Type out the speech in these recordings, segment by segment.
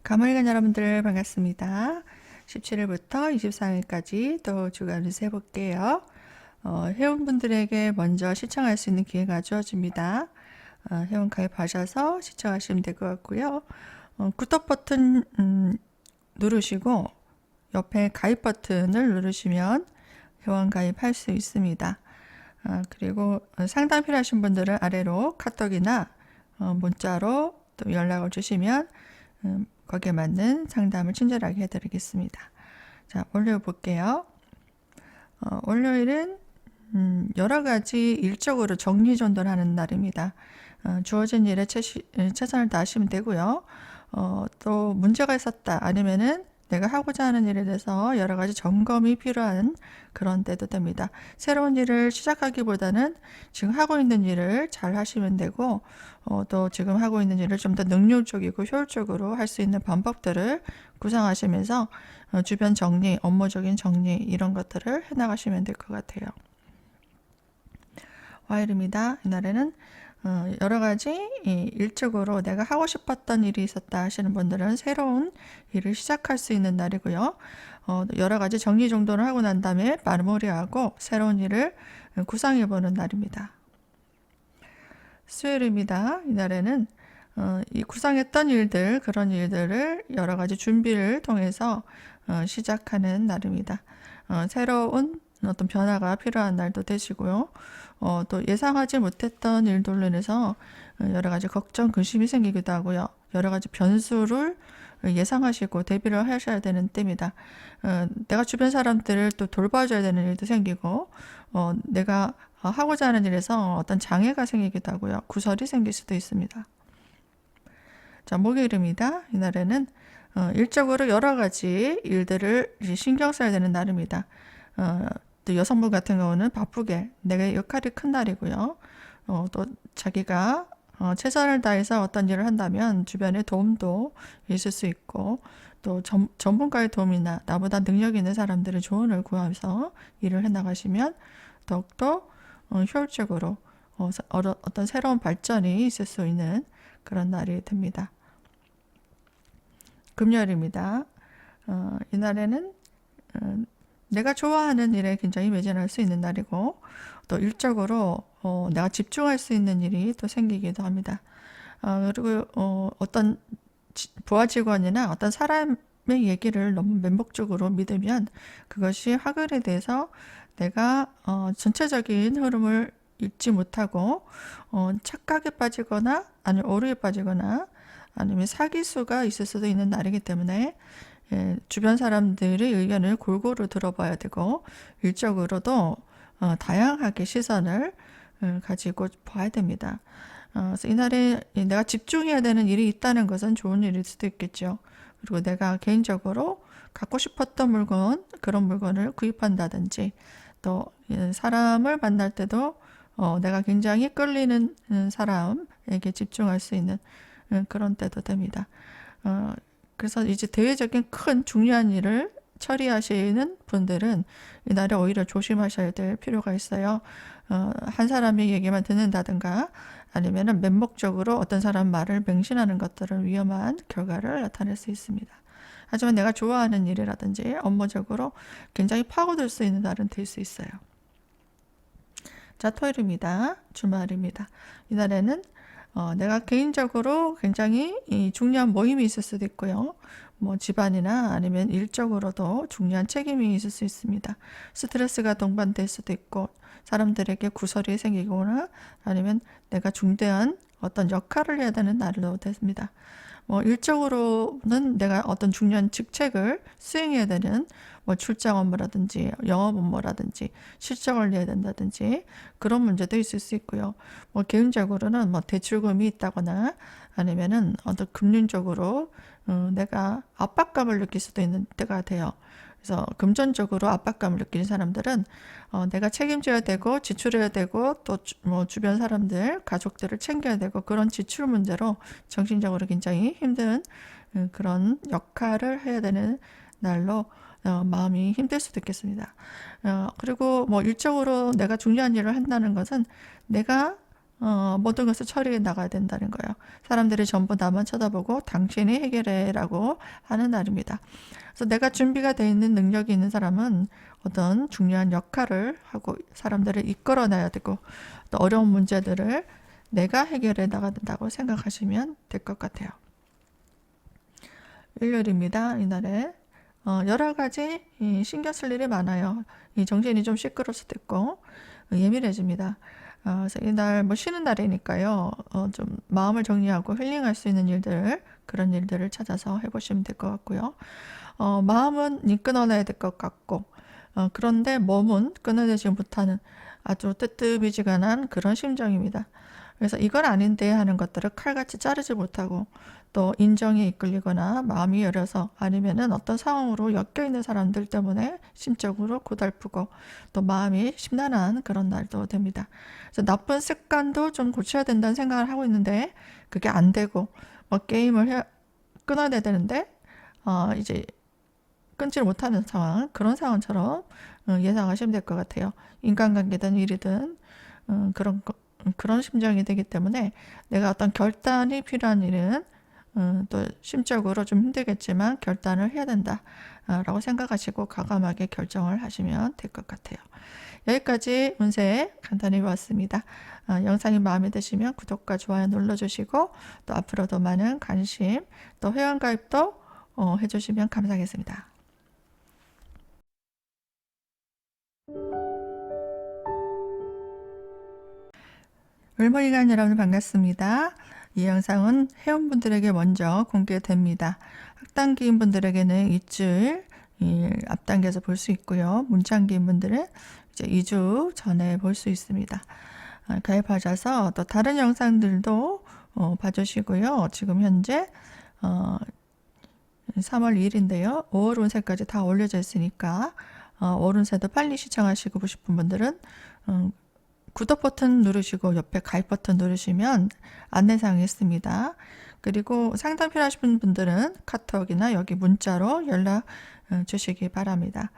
가물간 여러분들 반갑습니다. 17일부터 24일까지 또 주간을 세볼게요. 회원분들에게 먼저 시청할 수 있는 기회가 주어집니다. 회원 가입하셔서 시청하시면 될 것 같고요. 구독 버튼 누르시고 옆에 가입 버튼을 누르시면 회원 가입할 수 있습니다. 그리고 상담 필요하신 분들은 아래로 카톡이나 문자로 또 연락을 주시면 거기에 맞는 상담을 친절하게 해드리겠습니다. 자, 월요일 볼게요. 월요일은 여러 가지 일적으로 정리정돈하는 날입니다. 주어진 일에 최선을 다하시면 되고요. 또 문제가 있었다 아니면은 내가 하고자 하는 일에 대해서 여러 가지 점검이 필요한 그런 때도 됩니다. 새로운 일을 시작하기보다는 지금 하고 있는 일을 잘 하시면 되고, 또 지금 하고 있는 일을 좀 더 능률적이고 효율적으로 할 수 있는 방법들을 구상하시면서 주변 정리, 업무적인 정리 이런 것들을 해나가시면 될 것 같아요. 화요일입니다. 이날에는 여러 가지 일적으로 내가 하고 싶었던 일이 있었다 하시는 분들은 새로운 일을 시작할 수 있는 날이고요. 여러 가지 정리정돈을 하고 난 다음에 마무리하고 새로운 일을 구상해보는 날입니다. 수요일입니다. 이날에는 이 구상했던 일들, 그런 일들을 여러 가지 준비를 통해서 시작하는 날입니다. 새로운 어떤 변화가 필요한 날도 되시고요. 또 예상하지 못했던 일들로 인해서 여러 가지 걱정, 근심이 생기기도 하고요. 여러 가지 변수를 예상하시고 대비를 하셔야 되는 때입니다. 내가 주변 사람들을 또 돌봐줘야 되는 일도 생기고, 내가 하고자 하는 일에서 어떤 장애가 생기기도 하고요. 구설이 생길 수도 있습니다. 자, 목요일입니다. 이날에는 일적으로 여러 가지 일들을 신경 써야 되는 날입니다. 또 여성분 같은 경우는 바쁘게 내가 역할이 큰 날이고요. 또 자기가 최선을 다해서 어떤 일을 한다면 주변에 도움도 있을 수 있고, 또 전문가의 도움이나 나보다 능력 있는 사람들의 조언을 구하면서 일을 해나가시면 더욱더 효율적으로 어떤 새로운 발전이 있을 수 있는 그런 날이 됩니다. 금요일입니다. 이날에는 내가 좋아하는 일에 굉장히 매진할 수 있는 날이고, 또 일적으로 내가 집중할 수 있는 일이 또 생기기도 합니다. 그리고 어떤 부하 직원이나 어떤 사람의 얘기를 너무 맹목적으로 믿으면 그것이 화근에 대해서 내가 전체적인 흐름을 읽지 못하고 착각에 빠지거나 아니면 오류에 빠지거나 아니면 사기수가 있을 수도 있는 날이기 때문에 주변 사람들의 의견을 골고루 들어봐야 되고, 일적으로도 다양하게 시선을 가지고 봐야 됩니다. 그래서 이날에 내가 집중해야 되는 일이 있다는 것은 좋은 일일 수도 있겠죠. 그리고 내가 개인적으로 갖고 싶었던 물건, 그런 물건을 구입한다든지, 또 사람을 만날 때도 내가 굉장히 끌리는 사람에게 집중할 수 있는 그런 때도 됩니다. 그래서 이제 대외적인 큰 중요한 일을 처리하시는 분들은 이날에 오히려 조심하셔야 될 필요가 있어요. 한 사람의 얘기만 듣는다든가 아니면은 맹목적으로 어떤 사람 말을 맹신하는 것들은 위험한 결과를 나타낼 수 있습니다. 하지만 내가 좋아하는 일이라든지 업무적으로 굉장히 파고들 수 있는 날은 될 수 있어요. 자, 토요일입니다. 주말입니다. 이날에는 내가 개인적으로 굉장히 중요한 모임이 있을 수도 있고요. 뭐 집안이나 아니면 일적으로도 중요한 책임이 있을 수 있습니다. 스트레스가 동반될 수도 있고, 사람들에게 구설이 생기거나 아니면 내가 중대한 어떤 역할을 해야 되는 날로 됐습니다. 뭐 일적으로는 내가 어떤 중요한 직책을 수행해야 되는 뭐 출장 업무라든지 영업 업무라든지 실적을 내야 된다든지 그런 문제도 있을 수 있고요. 뭐 개인적으로는 뭐 대출금이 있다거나 아니면은 어떤 금융적으로 내가 압박감을 느낄 수도 있는 때가 돼요. 그래서 금전적으로 압박감을 느끼는 사람들은 내가 책임져야 되고 지출해야 되고 또 뭐 주변 사람들, 가족들을 챙겨야 되고 그런 지출 문제로 정신적으로 굉장히 힘든 그런 역할을 해야 되는 날로 마음이 힘들 수도 있겠습니다. 그리고 뭐 일적으로 내가 중요한 일을 한다는 것은 내가 모든 것을 처리해 나가야 된다는 거예요. 사람들이 전부 나만 쳐다보고 당신이 해결해라고 하는 날입니다. 그래서 내가 준비가 되어 있는 능력이 있는 사람은 어떤 중요한 역할을 하고 사람들을 이끌어내야 되고 또 어려운 문제들을 내가 해결해 나가야 된다고 생각하시면 될 것 같아요. 일요일입니다. 이날에 여러 가지 신경 쓸 일이 많아요. 정신이 좀 시끄러울 수도 있고 예민해집니다. 그래서 이날 뭐 쉬는 날이니까요. 좀 마음을 정리하고 힐링할 수 있는 일들, 그런 일들을 찾아서 해보시면 될 것 같고요. 마음은 끊어내야 될 것 같고, 그런데 몸은 끊어내지 못하는 아주 뜨뜻미지근한 그런 심정입니다. 그래서 이건 아닌데 하는 것들을 칼같이 자르지 못하고 또 인정에 이끌리거나 마음이 여려서 아니면은 어떤 상황으로 엮여 있는 사람들 때문에 심적으로 고달프고 또 마음이 심란한 그런 날도 됩니다. 그래서 나쁜 습관도 좀 고쳐야 된다는 생각을 하고 있는데 그게 안 되고 뭐 게임을 끊어야 되는데 이제 끊지를 못하는 상황, 그런 상황처럼 예상하시면 될 것 같아요. 인간관계든 일이든 그런 심정이 되기 때문에 내가 어떤 결단이 필요한 일은 또 심적으로 좀 힘들겠지만 결단을 해야 된다 라고 생각하시고 과감하게 결정을 하시면 될 것 같아요. 여기까지 운세 간단히 봤습니다. 영상이 마음에 드시면 구독과 좋아요 눌러주시고 또 앞으로도 많은 관심 또 회원가입도 해주시면 감사하겠습니다. 을머리간 여러분 반갑습니다. 이 영상은 회원분들에게 먼저 공개됩니다. 학단기인 분들에게는 일주일 앞당겨서 볼 수 있고요. 문창기인 분들은 이제 2주 전에 볼 수 있습니다. 가입하셔서 또 다른 영상들도 봐주시고요. 지금 현재 3월 2일인데요. 5월 운세까지 다 올려져 있으니까 5월 운세도 빨리 시청하시고 싶은 분들은 구독 버튼 누르시고 옆에 가입 버튼 누르시면 안내사항이 있습니다. 그리고 상담 필요하신 분들은 카톡이나 여기 문자로 연락 주시기 바랍니다.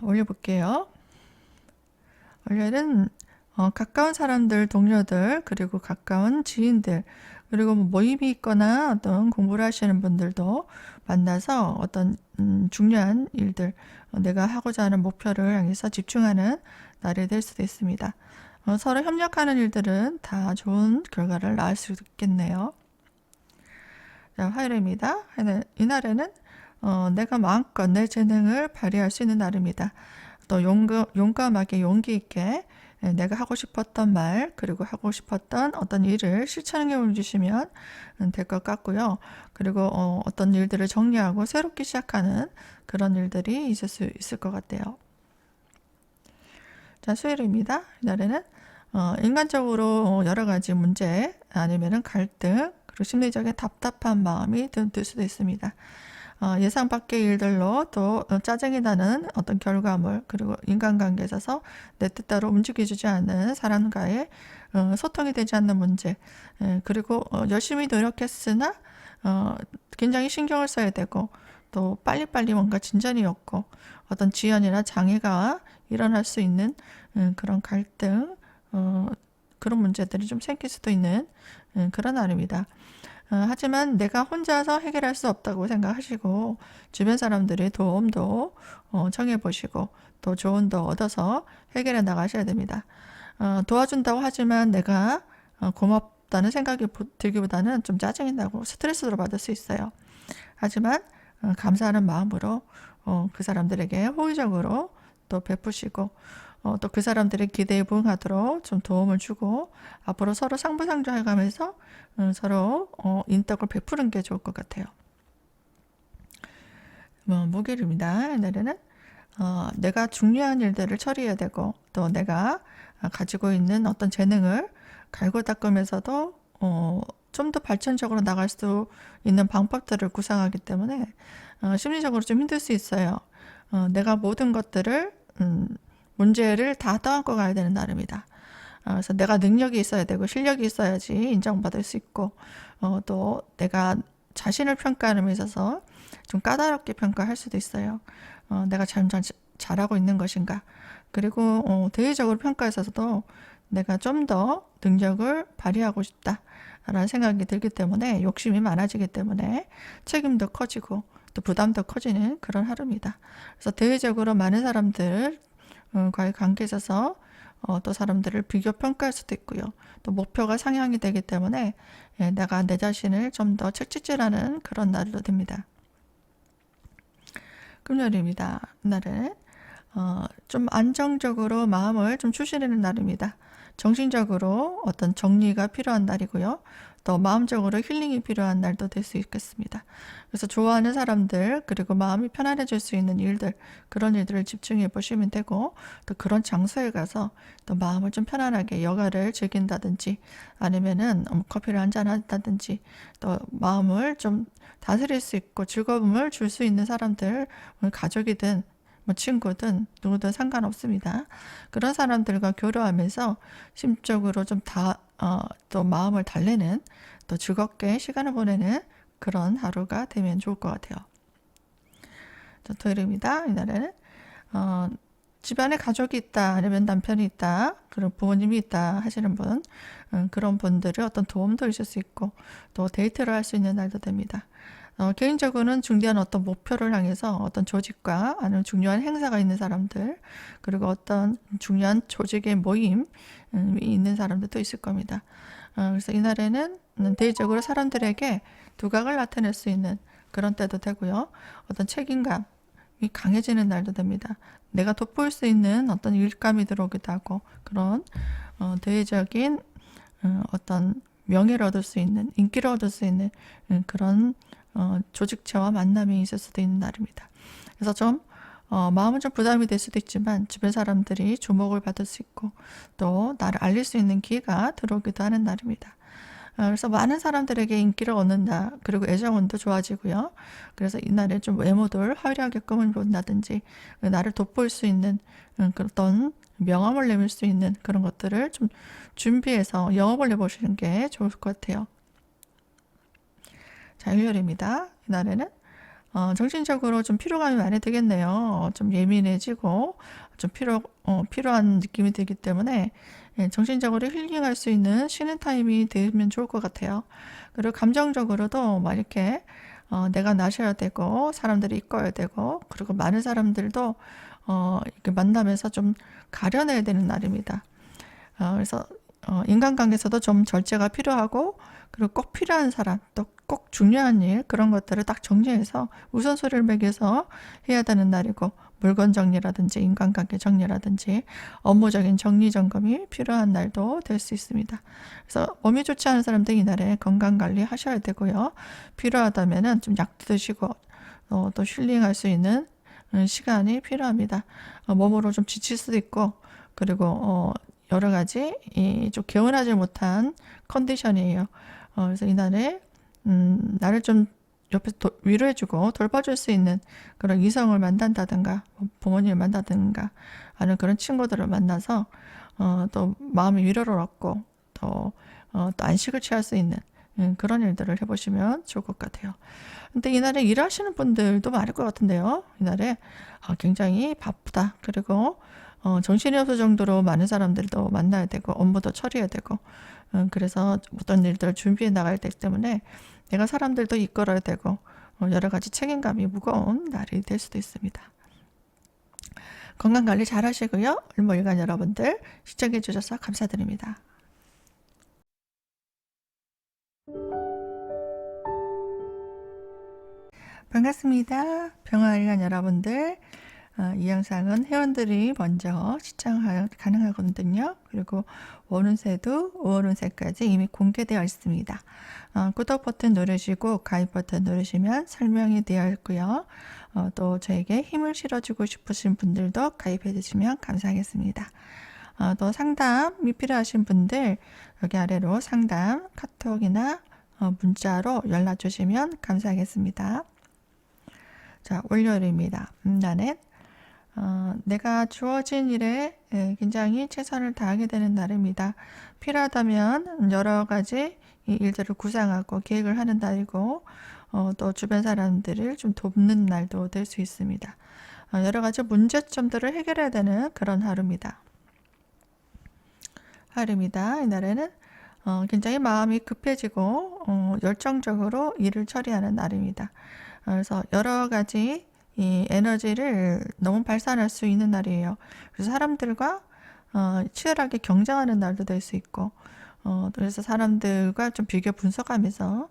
올려볼게요. 월요일은 가까운 사람들, 동료들, 그리고 가까운 지인들, 그리고 뭐 모임이 있거나 어떤 공부를 하시는 분들도 만나서 어떤 중요한 일들, 내가 하고자 하는 목표를 향해서 집중하는 날이 될 수도 있습니다. 서로 협력하는 일들은 다 좋은 결과를 낳을 수 있겠네요. 자, 화요일입니다. 이날에는 내가 마음껏 내 재능을 발휘할 수 있는 날입니다. 또 용감하게 용기 있게 내가 하고 싶었던 말 그리고 하고 싶었던 어떤 일을 실천해 보여주시면 될 것 같고요. 그리고 어떤 일들을 정리하고 새롭게 시작하는 그런 일들이 있을 수 있을 것 같아요. 자, 수요일입니다. 이날에는 인간적으로 여러 가지 문제 아니면은 갈등 그리고 심리적인 답답한 마음이 들 수도 있습니다. 예상 밖의 일들로 또 짜증이 나는 어떤 결과물 그리고 인간관계에 있어서 내 뜻대로 움직여주지 않는 사람과의 소통이 되지 않는 문제 그리고 열심히 노력했으나 굉장히 신경을 써야 되고 또 빨리빨리 뭔가 진전이 없고 어떤 지연이나 장애가 일어날 수 있는 그런 갈등 그런 문제들이 좀 생길 수도 있는 그런 날입니다. 하지만 내가 혼자서 해결할 수 없다고 생각하시고 주변 사람들의 도움도 청해 보시고 또 조언도 얻어서 해결해 나가셔야 됩니다. 도와준다고 하지만 내가 고맙다는 생각이 들기보다는 좀 짜증이 나고 스트레스를 받을 수 있어요. 하지만 감사하는 마음으로 그 사람들에게 호의적으로 또 베푸시고 또 그 사람들의 기대에 부응하도록 좀 도움을 주고 앞으로 서로 상부상조해가면서 서로 인덕을 베푸는 게 좋을 것 같아요. 목요일입니다. 이날에는 내가 중요한 일들을 처리해야 되고 또 내가 가지고 있는 어떤 재능을 갈고 닦으면서도 좀 더 발전적으로 나갈 수 있는 방법들을 구상하기 때문에 심리적으로 좀 힘들 수 있어요. 내가 모든 것들을 문제를 다 떠안고 가야 되는 날입니다. 그래서 내가 능력이 있어야 되고 실력이 있어야지 인정받을 수 있고 또 내가 자신을 평가하는 데 있어서 좀 까다롭게 평가할 수도 있어요. 내가 잘하고 있는 것인가. 그리고 대외적으로 평가에서도 내가 좀 더 능력을 발휘하고 싶다라는 생각이 들기 때문에 욕심이 많아지기 때문에 책임도 커지고 또 부담도 커지는 그런 하루입니다. 그래서 대외적으로 많은 사람들 과의 관계에 있어서 또 사람들을 비교 평가할 수도 있고요. 또 목표가 상향이 되기 때문에 내가 내 자신을 좀 더 채찍질하는 그런 날도 됩니다. 금요일입니다. 이날은 좀 안정적으로 마음을 좀 추스리는 날입니다. 정신적으로 어떤 정리가 필요한 날이고요. 또 마음적으로 힐링이 필요한 날도 될 수 있겠습니다. 그래서 좋아하는 사람들 그리고 마음이 편안해질 수 있는 일들 그런 일들을 집중해 보시면 되고 또 그런 장소에 가서 또 마음을 좀 편안하게 여가를 즐긴다든지 아니면은 커피를 한잔 한다든지 또 마음을 좀 다스릴 수 있고 즐거움을 줄 수 있는 사람들 가족이든 뭐 친구든 누구든 상관없습니다. 그런 사람들과 교류하면서 심적으로 좀 또 마음을 달래는 또 즐겁게 시간을 보내는 그런 하루가 되면 좋을 것 같아요. 토요일입니다. 이날에는 집안에 가족이 있다 아니면 남편이 있다 그리고 부모님이 있다 하시는 분 그런 분들의 어떤 도움도 있을 수 있고 또 데이트를 할 수 있는 날도 됩니다. 개인적으로는 중대한 어떤 목표를 향해서 어떤 조직과 아니면 중요한 행사가 있는 사람들 그리고 어떤 중요한 조직의 모임이 있는 사람들도 있을 겁니다. 그래서 이날에는 대외적으로 사람들에게 두각을 나타낼 수 있는 그런 때도 되고요. 어떤 책임감이 강해지는 날도 됩니다. 내가 돋보일 수 있는 어떤 일감이 들어오기도 하고 그런 대외적인 어떤 명예를 얻을 수 있는 인기를 얻을 수 있는 그런 조직체와 만남이 있을 수도 있는 날입니다. 그래서 좀 마음은 좀 부담이 될 수도 있지만 주변 사람들이 주목을 받을 수 있고 또 나를 알릴 수 있는 기회가 들어오기도 하는 날입니다. 그래서 많은 사람들에게 인기를 얻는다. 그리고 애정운도 좋아지고요. 그래서 이날에 좀 외모를 화려하게 꾸민다든지 나를 돋보일 수 있는 어떤 명함을 내밀 수 있는 그런 것들을 좀 준비해서 영업을 해보시는 게 좋을 것 같아요. 자, 일요일입니다. 이날에는 정신적으로 좀 피로감이 많이 들겠네요. 좀 예민해지고 좀 필요한 느낌이 들기 때문에 정신적으로 힐링할 수 있는 쉬는 타임이 되면 좋을 것 같아요. 그리고 감정적으로도 막 이렇게 내가 나셔야 되고 사람들이 이끌어야 되고 그리고 많은 사람들도 이렇게 만나면서 좀 가려내야 되는 날입니다. 그래서 인간관계에서도 좀 절제가 필요하고 그리고 꼭 필요한 사람 또 꼭 중요한 일 그런 것들을 딱 정리해서 우선순위를 매겨서 해야 되는 날이고 물건 정리라든지 인간관계 정리라든지 업무적인 정리점검이 필요한 날도 될 수 있습니다. 그래서 몸이 좋지 않은 사람들 이날에 건강관리 하셔야 되고요. 필요하다면 좀 약도 드시고 또 힐링할 수 있는 시간이 필요합니다. 몸으로 좀 지칠 수도 있고 그리고 여러 가지 좀 개운하지 못한 컨디션이에요. 그래서 이날에 나를 좀 옆에서 위로해주고 돌봐줄 수 있는 그런 이성을 만난다든가 부모님을 만나든가 아니면 그런 친구들을 만나서 또 마음의 위로를 얻고 또 안식을 취할 수 있는 그런 일들을 해보시면 좋을 것 같아요. 근데 이날에 일하시는 분들도 많을 것 같은데요. 이날에 굉장히 바쁘다. 그리고 정신이 없을 정도로 많은 사람들도 만나야 되고 업무도 처리해야 되고 그래서 어떤 일들을 준비해 나가야 되기 때문에 내가 사람들도 이끌어야 되고 여러 가지 책임감이 무거운 날이 될 수도 있습니다. 건강관리 잘 하시고요. 일몰일간 여러분들 시청해 주셔서 감사드립니다. 반갑습니다. 병화일간 여러분들 이 영상은 회원들이 먼저 시청 가능하거든요. 그리고 원운세도 5월운세까지 이미 공개되어 있습니다. 구독 버튼 누르시고 가입 버튼 누르시면 설명이 되어 있고요. 또 저에게 힘을 실어주고 싶으신 분들도 가입해 주시면 감사하겠습니다. 또 상담이 필요하신 분들 여기 아래로 상담 카톡이나 문자로 연락 주시면 감사하겠습니다. 자, 월요일입니다. 나는 내가 주어진 일에 굉장히 최선을 다하게 되는 날입니다. 필요하다면 여러 가지 일들을 구상하고 계획을 하는 날이고 또 주변 사람들을 좀 돕는 날도 될 수 있습니다. 여러 가지 문제점들을 해결해야 되는 그런 하루입니다. 화요일입니다. 이날에는 굉장히 마음이 급해지고 열정적으로 일을 처리하는 날입니다. 그래서 여러 가지 이 에너지를 너무 발산할 수 있는 날이에요. 그래서 사람들과 치열하게 경쟁하는 날도 될 수 있고, 그래서 사람들과 좀 비교 분석하면서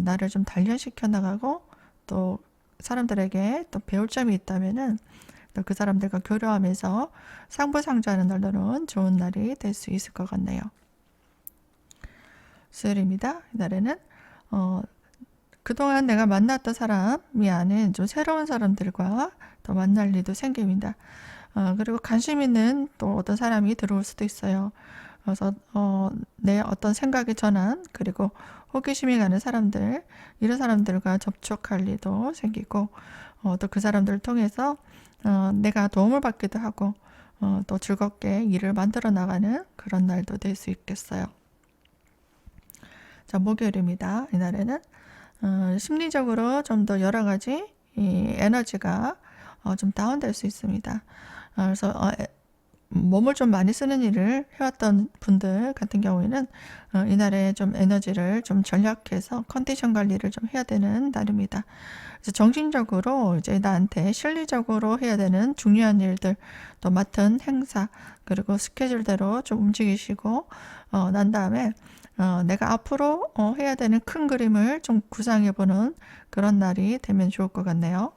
나를 좀 단련시켜 나가고, 또 사람들에게 또 배울 점이 있다면은 또 그 사람들과 교류하면서 상부상조하는 날로는 좋은 날이 될 수 있을 것 같네요. 수요일입니다. 이날에는 그동안 내가 만났던 사람이 아닌 좀 새로운 사람들과 또 만날 일도 생깁니다. 그리고 관심 있는 또 어떤 사람이 들어올 수도 있어요. 그래서 내 어떤 생각의 전환, 그리고 호기심이 가는 사람들, 이런 사람들과 접촉할 일도 생기고, 또 그 사람들을 통해서 내가 도움을 받기도 하고, 또 즐겁게 일을 만들어 나가는 그런 날도 될 수 있겠어요. 자, 목요일입니다. 이날에는 심리적으로 좀 더 여러 가지 이 에너지가 좀 다운될 수 있습니다. 그래서 몸을 좀 많이 쓰는 일을 해왔던 분들 같은 경우에는 이날에 좀 에너지를 좀 전략해서 컨디션 관리를 좀 해야 되는 날입니다. 그래서 정신적으로 이제 나한테 실리적으로 해야 되는 중요한 일들, 또 맡은 행사, 그리고 스케줄대로 좀 움직이시고 난 다음에 내가 앞으로 해야 되는 큰 그림을 좀 구상해보는 그런 날이 되면 좋을 것 같네요.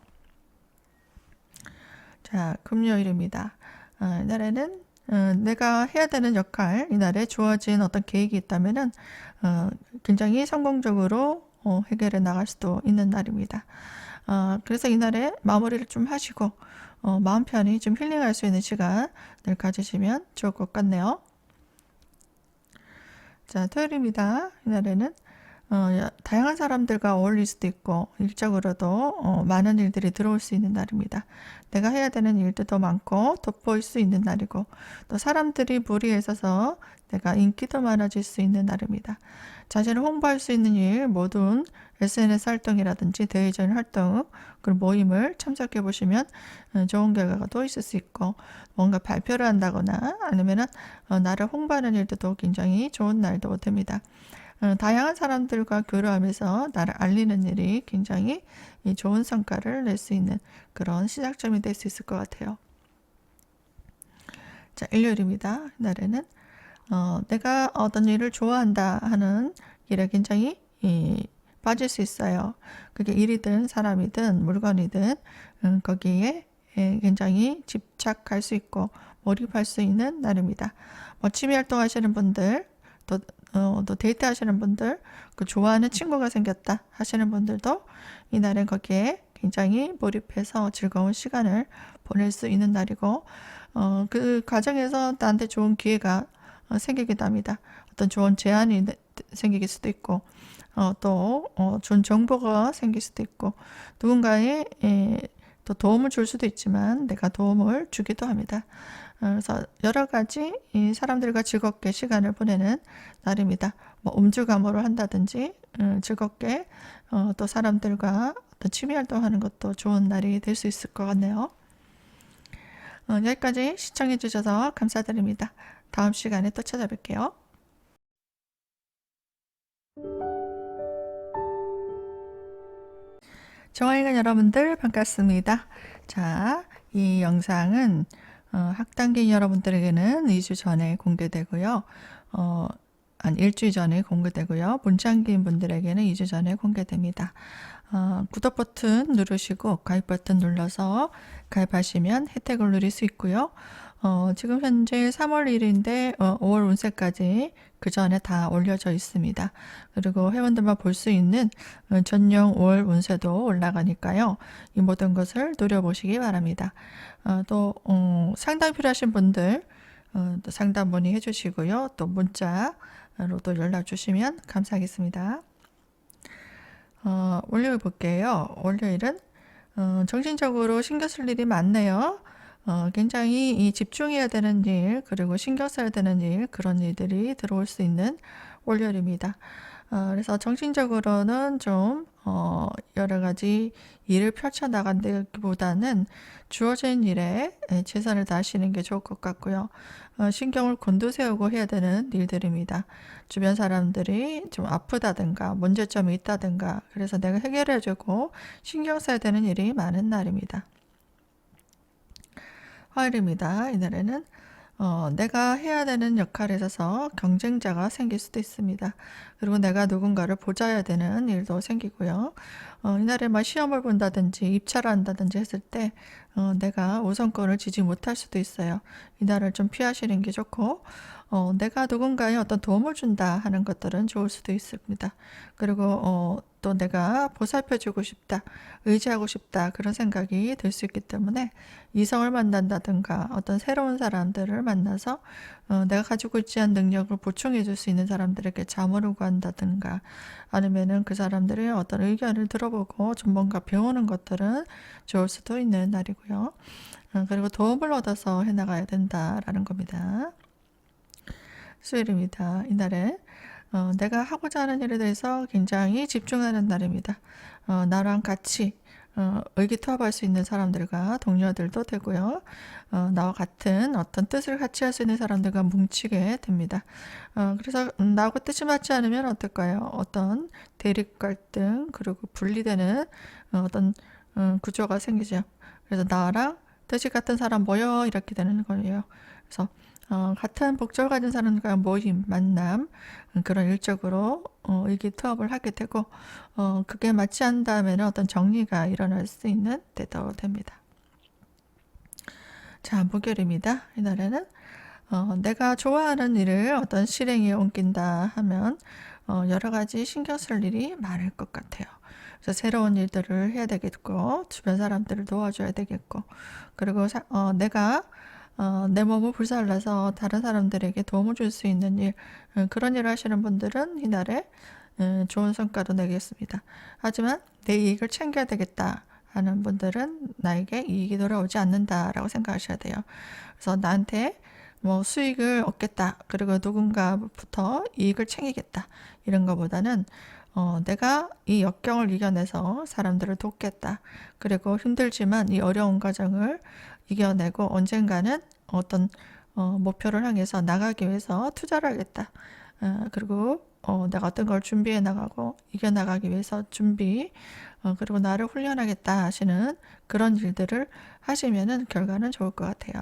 자, 금요일입니다. 이날에는 내가 해야 되는 역할, 이날에 주어진 어떤 계획이 있다면은 굉장히 성공적으로 해결해 나갈 수도 있는 날입니다. 그래서 이날에 마무리를 좀 하시고 마음 편히 좀 힐링할 수 있는 시간을 가지시면 좋을 것 같네요. 자, 토요일입니다. 이날에는 다양한 사람들과 어울릴 수도 있고 일적으로도 많은 일들이 들어올 수 있는 날입니다. 내가 해야 되는 일도 더 많고 돋보일 수 있는 날이고, 또 사람들이 무리에 서서 내가 인기도 많아질 수 있는 날입니다. 자신을 홍보할 수 있는 일, 모든 SNS 활동이라든지 대외적인 활동, 그리고 모임을 참석해 보시면 좋은 결과가 또 있을 수 있고, 뭔가 발표를 한다거나 아니면은 나를 홍보하는 일도 굉장히 좋은 날도 됩니다. 다양한 사람들과 교류하면서 나를 알리는 일이 굉장히 좋은 성과를 낼 수 있는 그런 시작점이 될 수 있을 것 같아요. 자, 일요일입니다. 날에는 내가 어떤 일을 좋아한다 하는 일에 굉장히 빠질 수 있어요. 그게 일이든 사람이든 물건이든 거기에 굉장히 집착할 수 있고 몰입할 수 있는 날입니다. 취미 활동하시는 분들, 또 데이트 하시는 분들, 그 좋아하는 친구가 생겼다 하시는 분들도 이날은 거기에 굉장히 몰입해서 즐거운 시간을 보낼 수 있는 날이고, 그 과정에서 나한테 좋은 기회가 생기기도 합니다. 어떤 좋은 제안이 생길 수도 있고, 또 좋은 정보가 생길 수도 있고, 누군가의 또 도움을 줄 수도 있지만 내가 도움을 주기도 합니다. 그래서 여러 가지 이 사람들과 즐겁게 시간을 보내는 날입니다. 음주감으로 한다든지 즐겁게 또 사람들과 어떤 취미 활동하는 것도 좋은 날이 될 수 있을 것 같네요. 여기까지 시청해 주셔서 감사드립니다. 다음 시간에 또 찾아뵐게요. 정화인간 여러분들 반갑습니다. 자, 이 영상은 학당기인 여러분들에게는 2주 전에 공개되고요. 한 일주일 전에 공개되고요. 문창기인 분들에게는 2주 전에 공개됩니다. 구독 버튼 누르시고 가입 버튼 눌러서 가입하시면 혜택을 누릴 수 있고요. 지금 현재 3월 1일인데 5월 운세까지 그 전에 다 올려져 있습니다. 그리고 회원들만 볼 수 있는 전용 5월 운세도 올라가니까요. 이 모든 것을 누려보시기 바랍니다. 또 상담 필요하신 분들 또 상담 문의해 주시고요. 또 문자로도 연락 주시면 감사하겠습니다. 월요일 볼게요. 월요일은 정신적으로 신경 쓸 일이 많네요. 굉장히 집중해야 되는 일, 그리고 신경 써야 되는 일, 그런 일들이 들어올 수 있는 월요일입니다. 그래서 정신적으로는 좀 여러 가지 일을 펼쳐나간다기보다는 주어진 일에 최선을 다하시는 게 좋을 것 같고요. 신경을 곤두세우고 해야 되는 일들입니다. 주변 사람들이 좀 아프다든가 문제점이 있다든가 그래서 내가 해결해주고 신경 써야 되는 일이 많은 날입니다. 화요일입니다. 이날에는 내가 해야 되는 역할에 있어서 경쟁자가 생길 수도 있습니다. 그리고 내가 누군가를 보좌해야 되는 일도 생기고요. 이날에 막 시험을 본다든지 입찰을 한다든지 했을 때 내가 우선권을 지지 못할 수도 있어요. 이날을 좀 피하시는 게 좋고 내가 누군가에 어떤 도움을 준다 하는 것들은 좋을 수도 있습니다. 그리고 또 내가 보살펴주고 싶다, 의지하고 싶다 그런 생각이 들 수 있기 때문에 이성을 만난다든가 어떤 새로운 사람들을 만나서 내가 가지고 있지 않은 능력을 보충해 줄 수 있는 사람들에게 자문을 구한다든가 아니면은 그 사람들의 어떤 의견을 들어보고 좀 뭔가 배우는 것들은 좋을 수도 있는 날이고요. 그리고 도움을 얻어서 해나가야 된다라는 겁니다. 수요일입니다. 이날은 내가 하고자 하는 일에 대해서 굉장히 집중하는 날입니다. 나랑 같이 의기투합할 수 있는 사람들과 동료들도 되고요. 나와 같은 어떤 뜻을 같이 할 수 있는 사람들과 뭉치게 됩니다. 그래서 나하고 뜻이 맞지 않으면 어떨까요? 어떤 대립 갈등 그리고 분리되는 어떤 구조가 생기죠. 그래서 나랑 뜻이 같은 사람 모여 이렇게 되는 거예요. 그래서 같은 목적을 가진 사람과 모임, 만남 그런 일적으로 의기투합을 하게 되고 그게 맞지 않다면 어떤 정리가 일어날 수 있는 때도 됩니다. 자, 목요일입니다. 이날에는 내가 좋아하는 일을 어떤 실행에 옮긴다 하면 여러 가지 신경 쓸 일이 많을 것 같아요. 그래서 새로운 일들을 해야 되겠고 주변 사람들을 도와줘야 되겠고 그리고 내가 내 몸을 불살라서 다른 사람들에게 도움을 줄 수 있는 일 그런 일을 하시는 분들은 이날에 좋은 성과도 내겠습니다. 하지만 내 이익을 챙겨야 되겠다 하는 분들은 나에게 이익이 돌아오지 않는다라고 생각하셔야 돼요. 그래서 나한테 뭐 수익을 얻겠다 그리고 누군가부터 이익을 챙기겠다 이런 것보다는 내가 이 역경을 이겨내서 사람들을 돕겠다. 그리고 힘들지만 이 어려운 과정을 이겨내고 언젠가는 어떤 목표를 향해서 나가기 위해서 투자를 하겠다. 그리고 내가 어떤 걸 준비해 나가고 이겨나가기 위해서 준비 그리고 나를 훈련하겠다 하시는 그런 일들을 하시면은 결과는 좋을 것 같아요.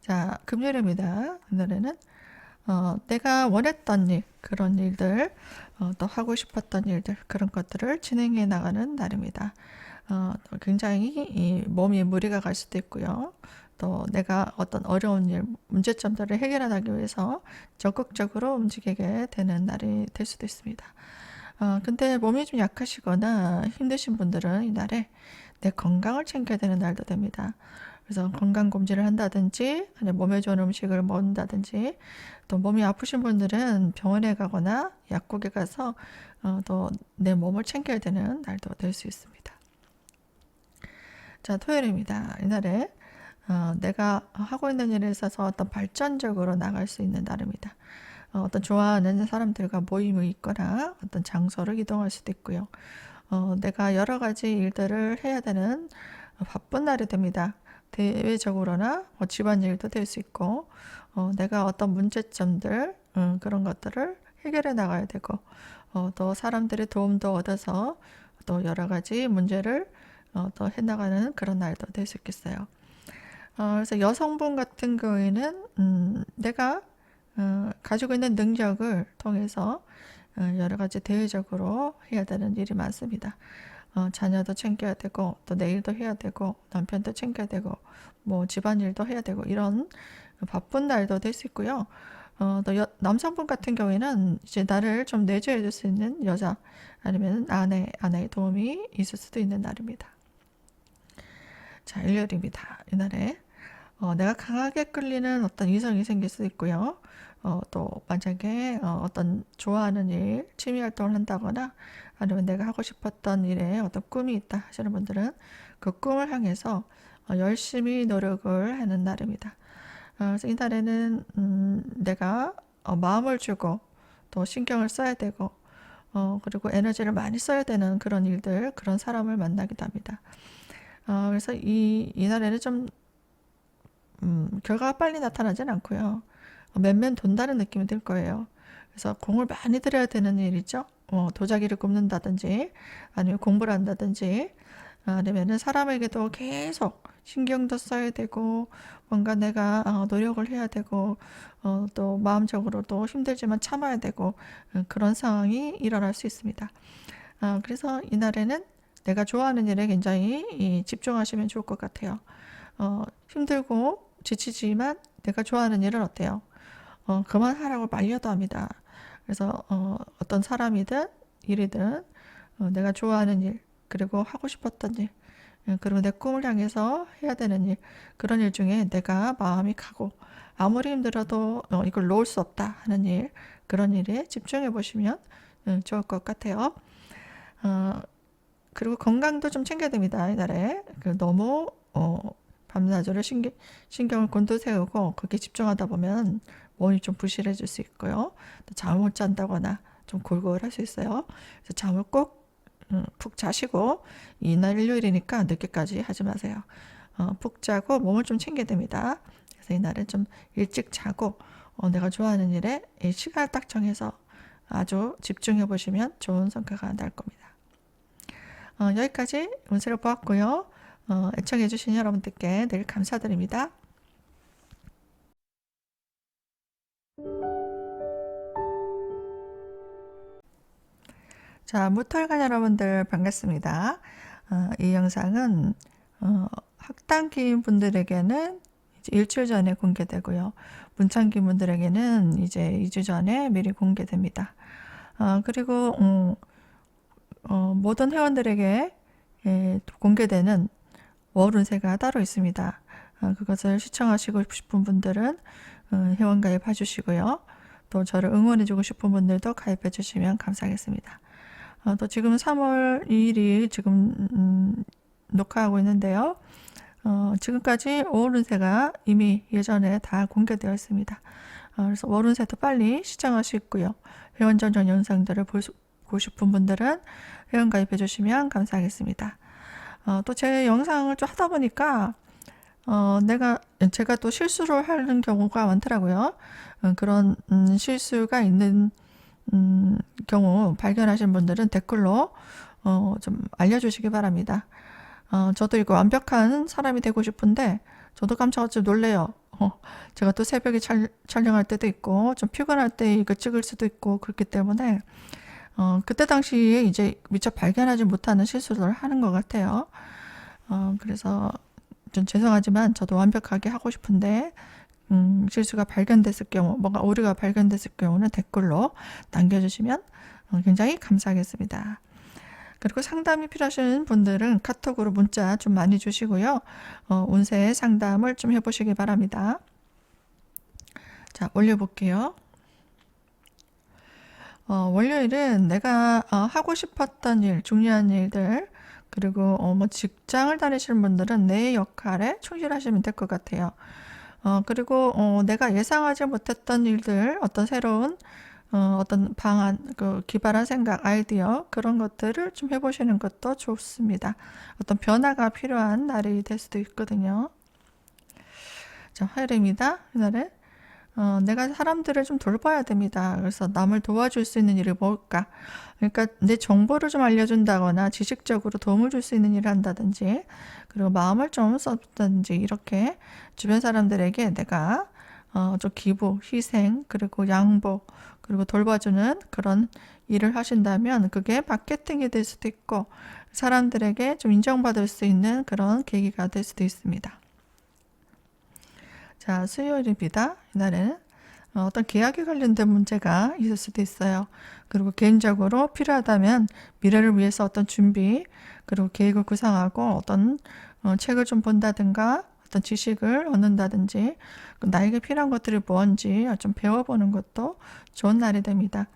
자, 금요일입니다. 오늘은 내가 원했던 일, 그런 일들, 또 하고 싶었던 일들, 그런 것들을 진행해 나가는 날입니다. 또 굉장히 몸이 무리가 갈 수도 있고요. 또 내가 어떤 어려운 일, 문제점들을 해결하기 위해서 적극적으로 움직이게 되는 날이 될 수도 있습니다. 근데 몸이 좀 약하시거나 힘드신 분들은 이날에 내 건강을 챙겨야 되는 날도 됩니다. 그래서 건강검진을 한다든지 아니면 몸에 좋은 음식을 먹는다든지 또 몸이 아프신 분들은 병원에 가거나 약국에 가서 또 내 몸을 챙겨야 되는 날도 될 수 있습니다. 자, 토요일입니다. 이날에 내가 하고 있는 일에 있어서 어떤 발전적으로 나갈 수 있는 날입니다. 어떤 좋아하는 사람들과 모임이 있거나 어떤 장소를 이동할 수도 있고요. 내가 여러 가지 일들을 해야 되는 바쁜 날이 됩니다. 대외적으로나 뭐 집안일도 될 수 있고 내가 어떤 문제점들 그런 것들을 해결해 나가야 되고 또 사람들의 도움도 얻어서 또 여러 가지 문제를 또 해나가는 그런 날도 될 수 있겠어요. 그래서 여성분 같은 경우에는 내가 가지고 있는 능력을 통해서 여러 가지 대외적으로 해야 되는 일이 많습니다. 자녀도 챙겨야 되고 또 내 일도 해야 되고 남편도 챙겨야 되고 뭐 집안일도 해야 되고 이런 바쁜 날도 될 수 있고요. 또 남성분 같은 경우에는 이제 나를 좀 내조해 줄 수 있는 여자 아니면 아내의 도움이 있을 수도 있는 날입니다. 자, 일요일입니다. 이날에 내가 강하게 끌리는 어떤 이성이 생길 수도 있고요. 또 만약에 어떤 좋아하는 일, 취미 활동을 한다거나 아니면 내가 하고 싶었던 일에 어떤 꿈이 있다 하시는 분들은 그 꿈을 향해서 열심히 노력을 하는 날입니다. 그래서 이날에는 내가 마음을 주고 또 신경을 써야 되고 그리고 에너지를 많이 써야 되는 그런 일들, 그런 사람을 만나기도 합니다. 그래서 이날에는 좀 결과가 빨리 나타나진 않고요. 맨맨 돈다는 느낌이 들 거예요. 그래서 공을 많이 들여야 되는 일이죠. 도자기를 굽는다든지 아니면 공부를 한다든지 아니면은 사람에게도 계속 신경도 써야 되고 뭔가 내가 노력을 해야 되고 또 마음적으로도 힘들지만 참아야 되고 그런 상황이 일어날 수 있습니다. 그래서 이날에는 내가 좋아하는 일에 굉장히 집중하시면 좋을 것 같아요. 힘들고 지치지만 내가 좋아하는 일은 어때요? 그만하라고 말려도 합니다. 그래서 어떤 사람이든 일이든 내가 좋아하는 일, 그리고 하고 싶었던 일, 그리고 내 꿈을 향해서 해야 되는 일, 그런 일 중에 내가 마음이 가고 아무리 힘들어도 이걸 놓을 수 없다 하는 일, 그런 일에 집중해 보시면 좋을 것 같아요. 그리고 건강도 좀 챙겨야 됩니다. 이날에 너무 밤낮으로 신경을 곤두세우고 그렇게 집중하다 보면 몸이 좀 부실해질 수 있고요. 또 잠을 못 잔다거나 좀 골골할 수 있어요. 그래서 잠을 꼭 푹 자시고 이날 일요일이니까 늦게까지 하지 마세요. 푹 자고 몸을 좀 챙겨야 됩니다. 그래서 이날은 좀 일찍 자고 내가 좋아하는 일에 시간을 딱 정해서 아주 집중해 보시면 좋은 성과가 날 겁니다. 여기까지 운세를 보았고요. 애청해 주신 여러분들께 늘 감사드립니다. 자, 무털관 여러분들 반갑습니다. 이 영상은 학당기인 분들에게는 이제 일주일 전에 공개되고요. 문창기 분들에게는 이제 2주 전에 미리 공개됩니다. 그리고 모든 회원들에게 공개되는 월운세가 따로 있습니다. 그것을 시청하시고 싶은 분들은 회원 가입해 주시고요. 또 저를 응원해주고 싶은 분들도 가입해 주시면 감사하겠습니다. 또 지금 3월 2일이 지금 녹화하고 있는데요. 지금까지 월운세가 이미 예전에 다 공개되어 있습니다. 그래서 월운세도 빨리 시청하시고요. 회원 전용 영상들을 보고 싶은 분들은 회원 가입해 주시면 감사하겠습니다. 또 제 영상을 좀 하다 보니까 제가 또 실수를 하는 경우가 많더라고요. 그런 실수가 있는 경우 발견하신 분들은 댓글로 좀 알려주시기 바랍니다. 저도 이거 완벽한 사람이 되고 싶은데 저도 깜짝깜짝 놀래요. 제가 또 새벽에 촬영할 때도 있고 좀 피곤할 때 이거 찍을 수도 있고 그렇기 때문에 그때 당시에 이제 미처 발견하지 못하는 실수를 하는 것 같아요. 그래서 좀 죄송하지만 저도 완벽하게 하고 싶은데 실수가 발견됐을 경우, 뭔가 오류가 발견됐을 경우는 댓글로 남겨주시면 굉장히 감사하겠습니다. 그리고 상담이 필요하신 분들은 카톡으로 문자 좀 많이 주시고요. 운세 상담을 좀 해보시기 바랍니다. 자, 올려볼게요. 월요일은 내가 하고 싶었던 일, 중요한 일들, 그리고 뭐 직장을 다니시는 분들은 내 역할에 충실하시면 될 것 같아요. 그리고 내가 예상하지 못했던 일들, 어떤 새로운 어떤 방안, 기발한 생각, 아이디어 그런 것들을 좀 해보시는 것도 좋습니다. 어떤 변화가 필요한 날이 될 수도 있거든요. 자, 화요일입니다. 이날은 내가 사람들을 좀 돌봐야 됩니다. 그래서 남을 도와줄 수 있는 일이 뭘까? 그러니까 내 정보를 좀 알려준다거나 지식적으로 도움을 줄 수 있는 일을 한다든지 그리고 마음을 좀 썼다든지 이렇게 주변 사람들에게 내가 좀 기부, 희생, 그리고 양보, 그리고 돌봐주는 그런 일을 하신다면 그게 마케팅이 될 수도 있고 사람들에게 좀 인정받을 수 있는 그런 계기가 될 수도 있습니다. 자, 수요일입니다. 이날은 어떤 계약에 관련된 문제가 있을 수도 있어요. 그리고 개인적으로 필요하다면 미래를 위해서 어떤 준비, 그리고 계획을 구상하고 어떤 책을 좀 본다든가 어떤 지식을 얻는다든지 나에게 필요한 것들이 뭔지 좀 배워보는 것도 좋은 날이 됩니다.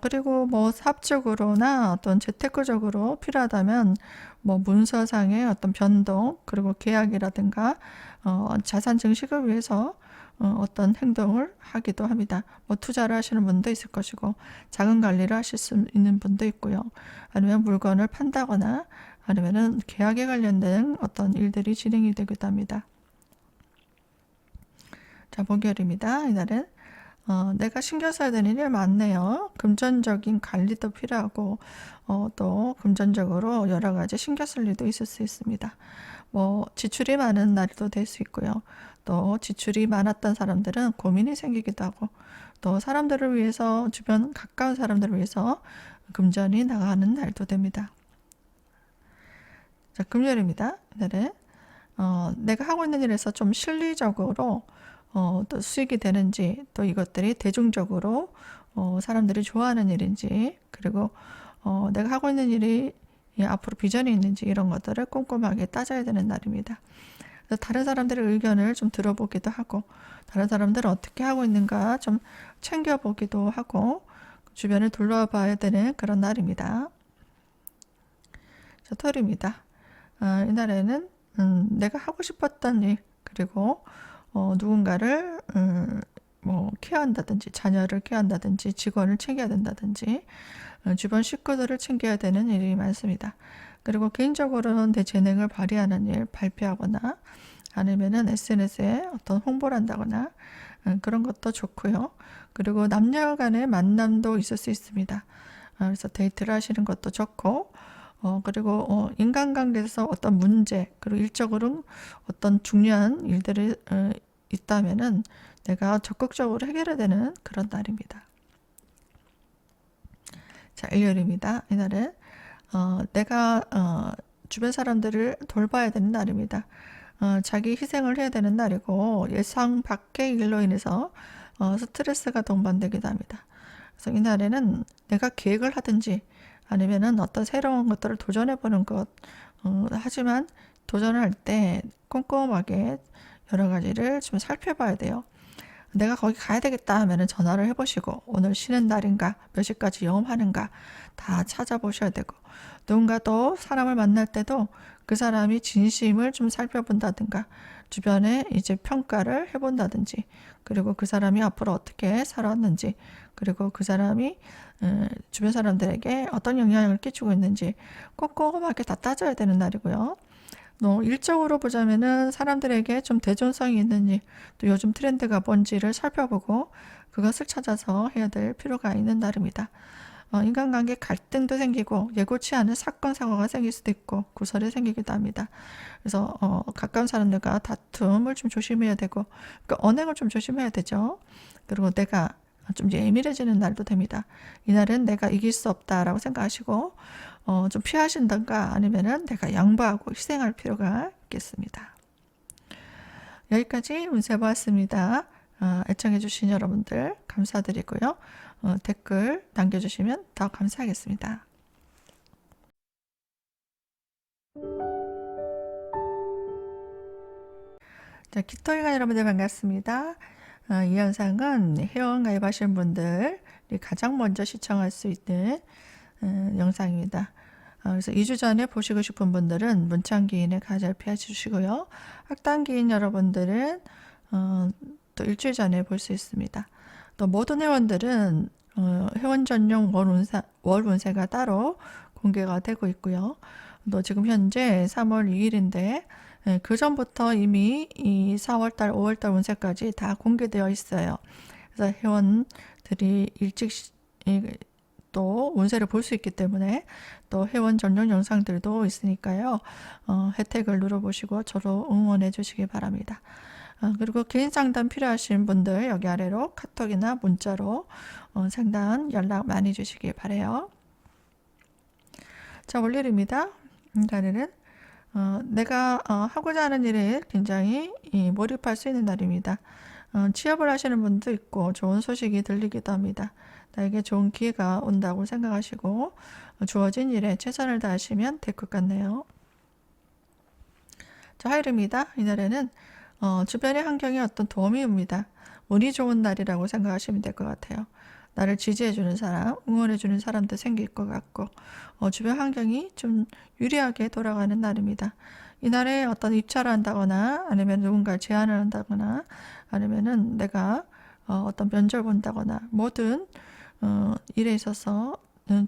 그리고 뭐 사업적으로나 어떤 재테크적으로 필요하다면 뭐 문서상의 어떤 변동, 그리고 계약이라든가 자산 증식을 위해서 어떤 행동을 하기도 합니다. 뭐 투자를 하시는 분도 있을 것이고 자금 관리를 하실 수 있는 분도 있고요. 아니면 물건을 판다거나 아니면은 계약에 관련된 어떤 일들이 진행이 되기도 합니다. 자, 목요일입니다. 이날은 내가 신경 써야 되는 일이 많네요. 금전적인 관리도 필요하고 또 금전적으로 여러 가지 신경 쓸 일도 있을 수 있습니다. 뭐 지출이 많은 날도 될 수 있고요. 또 지출이 많았던 사람들은 고민이 생기기도 하고 또 사람들을 위해서 주변 가까운 사람들을 위해서 금전이 나가는 날도 됩니다. 자, 금요일입니다. 이날은 내가 하고 있는 일에서 좀 실리적으로 또 수익이 되는지 또 이것들이 대중적으로 사람들이 좋아하는 일인지 그리고 내가 하고 있는 일이 앞으로 비전이 있는지 이런 것들을 꼼꼼하게 따져야 되는 날입니다. 그래서 다른 사람들의 의견을 좀 들어보기도 하고 다른 사람들은 어떻게 하고 있는가 좀 챙겨보기도 하고 주변을 둘러봐야 되는 그런 날입니다. 자, 토요일입니다. 이날에는 내가 하고 싶었던 일 그리고 누군가를 뭐 케어한다든지 자녀를 케어한다든지 직원을 챙겨야 된다든지 주변 식구들을 챙겨야 되는 일이 많습니다. 그리고 개인적으로는 내 재능을 발휘하는 일 발표하거나 아니면은 SNS에 어떤 홍보를 한다거나 그런 것도 좋고요. 그리고 남녀 간의 만남도 있을 수 있습니다. 그래서 데이트를 하시는 것도 좋고 그리고 인간관계에서 어떤 문제 그리고 일적으로 어떤 중요한 일들이 있다면은 내가 적극적으로 해결해야 되는 그런 날입니다. 자, 일요일입니다. 이날은 내가 주변 사람들을 돌봐야 되는 날입니다. 자기 희생을 해야 되는 날이고 예상 밖의 일로 인해서 스트레스가 동반되기도 합니다. 그래서 이날에는 내가 계획을 하든지 아니면은 어떤 새로운 것들을 도전해보는 것 하지만 도전을 할 때 꼼꼼하게 여러 가지를 좀 살펴봐야 돼요. 내가 거기 가야 되겠다 하면은 전화를 해보시고 오늘 쉬는 날인가 몇 시까지 영업하는가 다 찾아보셔야 되고 누군가 또 사람을 만날 때도 그 사람이 진심을 좀 살펴본다든가 주변에 이제 평가를 해본다든지 그리고 그 사람이 앞으로 어떻게 살아왔는지 그리고 그 사람이 주변 사람들에게 어떤 영향을 끼치고 있는지 꼼꼼하게 다 따져야 되는 날이고요. 일적으로 보자면은 사람들에게 좀 대존성이 있는지 또 요즘 트렌드가 뭔지를 살펴보고 그것을 찾아서 해야 될 필요가 있는 날입니다. 인간관계 갈등도 생기고 예고치 않은 사건 사고가 생길 수도 있고 구설이 생기기도 합니다. 그래서 가까운 사람들과 다툼을 좀 조심해야 되고 그러니까 언행을 좀 조심해야 되죠. 그리고 내가 좀 예민해지는 날도 됩니다. 이날은 내가 이길 수 없다라고 생각하시고 좀 피하신던가 아니면은 내가 양보하고 희생할 필요가 있겠습니다. 여기까지 운세 보았습니다. 애청해주신 여러분들 감사드리고요. 댓글 남겨주시면 더 감사하겠습니다. 자, 기토일간 여러분들 반갑습니다. 이 영상은 회원 가입하신 분들이 가장 먼저 시청할 수 있는 영상입니다. 그래서 2주 전에 보시고 싶은 분들은 문창기인의 가절 피해 주시고요. 학단기인 여러분들은 또 일주일 전에 볼 수 있습니다. 또 모든 회원들은 회원 전용 월 운세가 따로 공개가 되고 있고요. 또 지금 현재 3월 2일인데 그 전부터 이미 이 4월달, 5월달 운세까지 다 공개되어 있어요. 그래서 회원들이 일찍 또 운세를 볼 수 있기 때문에 또 회원 전용 영상들도 있으니까요. 혜택을 눌러보시고 저로 응원해 주시기 바랍니다. 그리고 개인 상담 필요하신 분들 여기 아래로 카톡이나 문자로 상담 연락 많이 주시기 바래요. 자, 월요일입니다. 오늘은 내가 하고자 하는 일에 굉장히 몰입할 수 있는 날입니다. 취업을 하시는 분도 있고 좋은 소식이 들리기도 합니다. 나에게 좋은 기회가 온다고 생각하시고 주어진 일에 최선을 다하시면 될 것 같네요. 자, 화요일입니다. 이날에는 주변의 환경에 어떤 도움이 옵니다. 운이 좋은 날이라고 생각하시면 될 것 같아요. 나를 지지해주는 사람, 응원해주는 사람도 생길 것 같고 주변 환경이 좀 유리하게 돌아가는 날입니다. 이날에 어떤 입찰을 한다거나 아니면 누군가를 제안을 한다거나 아니면은 내가 어떤 면접을 본다거나 모든 일에 있어서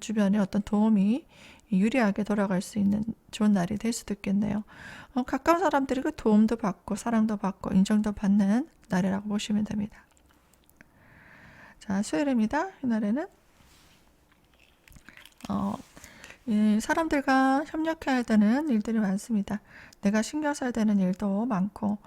주변에 어떤 도움이 유리하게 돌아갈 수 있는 좋은 날이 될 수도 있겠네요. 가까운 사람들이 그 도움도 받고 사랑도 받고 인정도 받는 날이라고 보시면 됩니다. 자, 수요일입니다. 이날에는 이 사람들과 협력해야 되는 일들이 많습니다. 내가 신경 써야 되는 일도 많고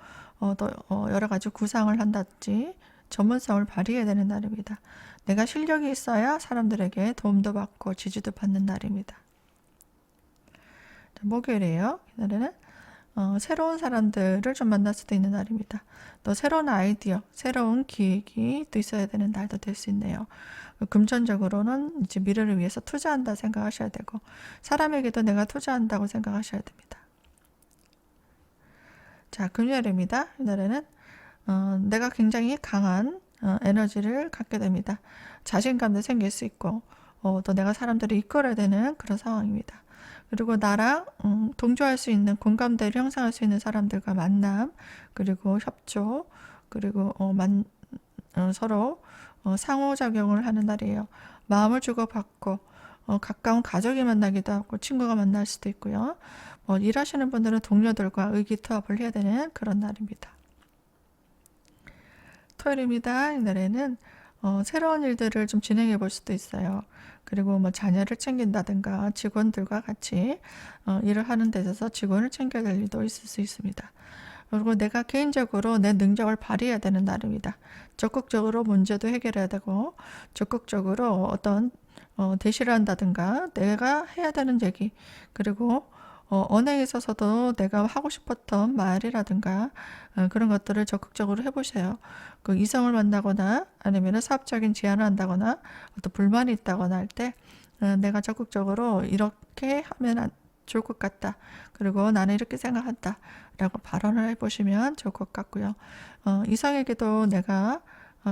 또 여러 가지 구상을 한다든지 전문성을 발휘해야 되는 날입니다. 내가 실력이 있어야 사람들에게 도움도 받고 지지도 받는 날입니다. 자, 목요일이에요. 이날에는 새로운 사람들을 좀 만날 수도 있는 날입니다. 또 새로운 아이디어, 새로운 기획이 또 있어야 되는 날도 될 수 있네요. 금전적으로는 이제 미래를 위해서 투자한다 생각하셔야 되고 사람에게도 내가 투자한다고 생각하셔야 됩니다. 자, 금요일입니다. 이날에는 내가 굉장히 강한 에너지를 갖게 됩니다. 자신감도 생길 수 있고 또 내가 사람들을 이끌어야 되는 그런 상황입니다. 그리고 나랑 동조할 수 있는 공감대를 형성할 수 있는 사람들과 만남 그리고 협조 그리고 서로 상호작용을 하는 날이에요. 마음을 주고받고 가까운 가족이 만나기도 하고 친구가 만날 수도 있고요. 일하시는 분들은 동료들과 의기투합을 해야 되는 그런 날입니다. 토요일입니다. 이날에는 새로운 일들을 좀 진행해 볼 수도 있어요. 그리고 자녀를 챙긴다든가 직원들과 같이 일을 하는 데 있어서 직원을 챙겨야 될 일도 있을 수 있습니다. 그리고 내가 개인적으로 내 능력을 발휘해야 되는 날입니다. 적극적으로 문제도 해결해야 되고 적극적으로 어떤 대시를 한다든가 내가 해야 되는 얘기 그리고 언어에 있어서도 내가 하고 싶었던 말이라든가 그런 것들을 적극적으로 해보세요. 그 이성을 만나거나 아니면 사업적인 제안을 한다거나 어떤 불만이 있다거나 할 때 내가 적극적으로 이렇게 하면 좋을 것 같다. 그리고 나는 이렇게 생각한다. 라고 발언을 해보시면 좋을 것 같고요. 이성에게도 내가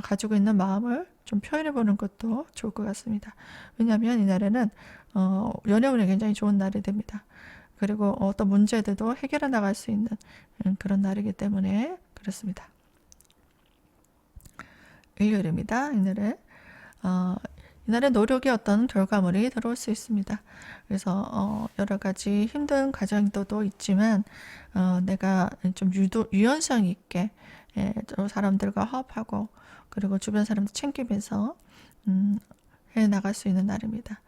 가지고 있는 마음을 좀 표현해 보는 것도 좋을 것 같습니다. 왜냐하면 이날에는 연애운이 굉장히 좋은 날이 됩니다. 그리고 어떤 문제들도 해결해 나갈 수 있는 그런 날이기 때문에 그렇습니다. 일요일입니다. 이날에 노력이 어떤 결과물이 들어올 수 있습니다. 그래서 여러 가지 힘든 과정도 있지만 내가 좀 유연성 있게 또 사람들과 화합하고 그리고 주변 사람들 챙기면서 해 나갈 수 있는 날입니다.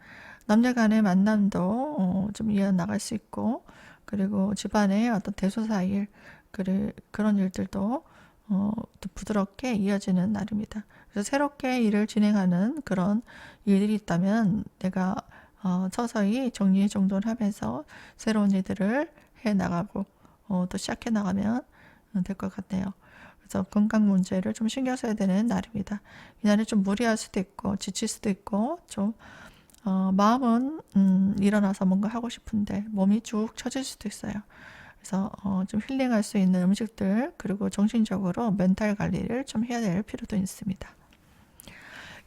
남녀 간의 만남도 좀 이어나갈 수 있고 그리고 집안의 어떤 대소사 일 그런 일들도 또 부드럽게 이어지는 날입니다. 그래서 새롭게 일을 진행하는 그런 일들이 있다면 내가 서서히 정리해 정돈을 하면서 새로운 일들을 해 나가고 또 시작해 나가면 될 것 같네요. 그래서 건강 문제를 좀 신경 써야 되는 날입니다. 이날은 좀 무리할 수도 있고 지칠 수도 있고 좀 마음은 일어나서 뭔가 하고 싶은데 몸이 쭉 처질 수도 있어요. 그래서 좀 힐링할 수 있는 음식들 그리고 정신적으로 멘탈 관리를 좀 해야 될 필요도 있습니다.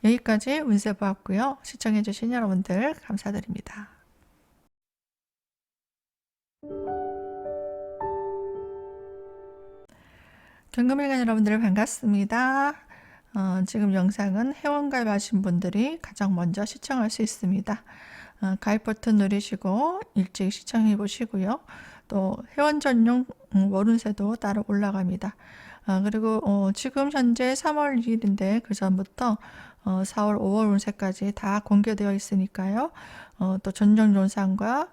여기까지 운세 보았고요. 시청해주신 여러분들 감사드립니다. 경금일간 여러분들 반갑습니다. 지금 영상은 회원가입하신 분들이 가장 먼저 시청할 수 있습니다. 가입 버튼 누르시고 일찍 시청해 보시고요. 또 회원 전용 월운세도 따로 올라갑니다. 그리고 지금 현재 3월 2일인데 그 전부터 4월 5월 운세까지 다 공개되어 있으니까요. 또 전용 영상과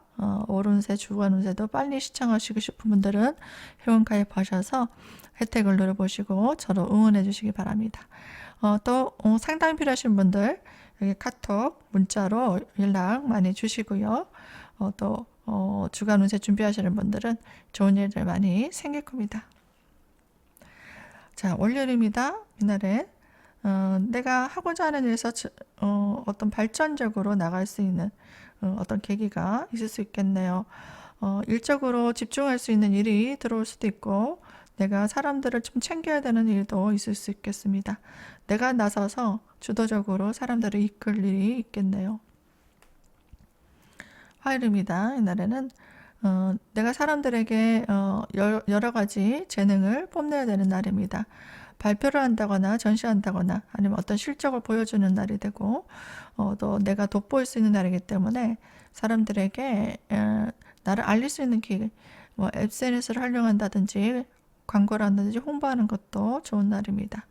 월운세 주간 운세도 빨리 시청하시고 싶은 분들은 회원 가입하셔서 혜택을 누려보시고 저로 응원해 주시기 바랍니다. 또 상담이 필요하신 분들 여기 카톡 문자로 연락 많이 주시고요. 또 주간 운세 준비하시는 분들은 좋은 일들 많이 생길 겁니다. 자, 월요일입니다. 이날은 내가 하고자 하는 일에서 어떤 발전적으로 나갈 수 있는 어떤 계기가 있을 수 있겠네요. 일적으로 집중할 수 있는 일이 들어올 수도 있고 내가 사람들을 좀 챙겨야 되는 일도 있을 수 있겠습니다. 내가 나서서 주도적으로 사람들을 이끌 일이 있겠네요. 화요일입니다. 이날에는 내가 사람들에게 여러 가지 재능을 뽐내야 되는 날입니다. 발표를 한다거나 전시한다거나 아니면 어떤 실적을 보여주는 날이 되고 또 내가 돋보일 수 있는 날이기 때문에 사람들에게 나를 알릴 수 있는 기회, 뭐 SNS를 활용한다든지 광고를 한다든지 홍보하는 것도 좋은 날입니다.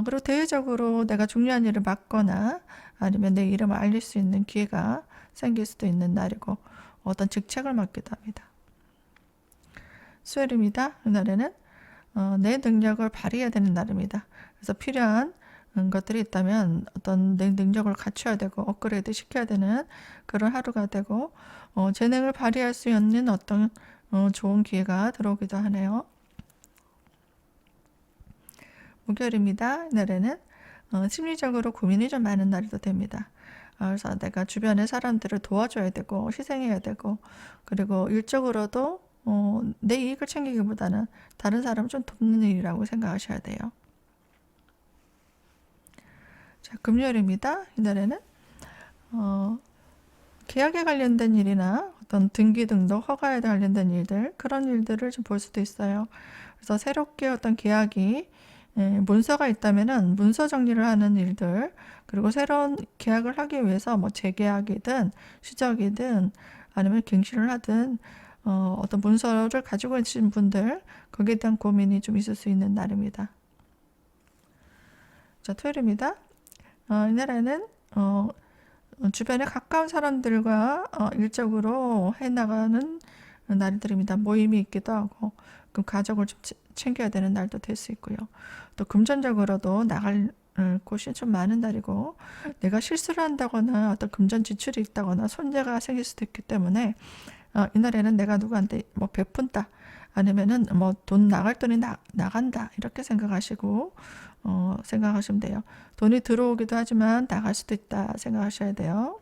그리고 대외적으로 내가 중요한 일을 맡거나 아니면 내 이름을 알릴 수 있는 기회가 생길 수도 있는 날이고 어떤 직책을 맡기도 합니다. 수요일입니다. 이날에는 내 능력을 발휘해야 되는 날입니다. 그래서 필요한 것들이 있다면 어떤 내 능력을 갖춰야 되고 업그레이드 시켜야 되는 그런 하루가 되고 재능을 발휘할 수 있는 어떤 좋은 기회가 들어오기도 하네요. 목요일입니다. 이날에는 심리적으로 고민이 좀 많은 날이 됩니다. 그래서 내가 주변의 사람들을 도와줘야 되고 희생해야 되고 그리고 일적으로도 내 이익을 챙기기보다는 다른 사람을 좀 돕는 일이라고 생각하셔야 돼요. 자, 금요일입니다. 이날에는 계약에 관련된 일이나 어떤 등기 등록 허가에 관련된 일들 그런 일들을 좀 볼 수도 있어요. 그래서 새롭게 어떤 계약이 문서가 있다면은 문서 정리를 하는 일들 그리고 새로운 계약을 하기 위해서 뭐 재계약이든 시적이든 아니면 갱신을 하든 어떤 문서를 가지고 계신 분들 거기에 대한 고민이 좀 있을 수 있는 날입니다. 자, 토요일입니다. 이날에는 주변에 가까운 사람들과 일적으로 해나가는 날들입니다. 모임이 있기도 하고 그럼 가족을 좀 챙겨야 되는 날도 될 수 있고요. 또 금전적으로도 나갈 곳이 좀 많은 날이고 내가 실수를 한다거나 어떤 금전 지출이 있다거나 손해가 생길 수도 있기 때문에 이날에는 내가 누구한테 뭐 베푼다 아니면은 뭐 돈 나갈 돈이 나간다 이렇게 생각하시고 생각하시면 돼요. 돈이 들어오기도 하지만 나갈 수도 있다 생각하셔야 돼요.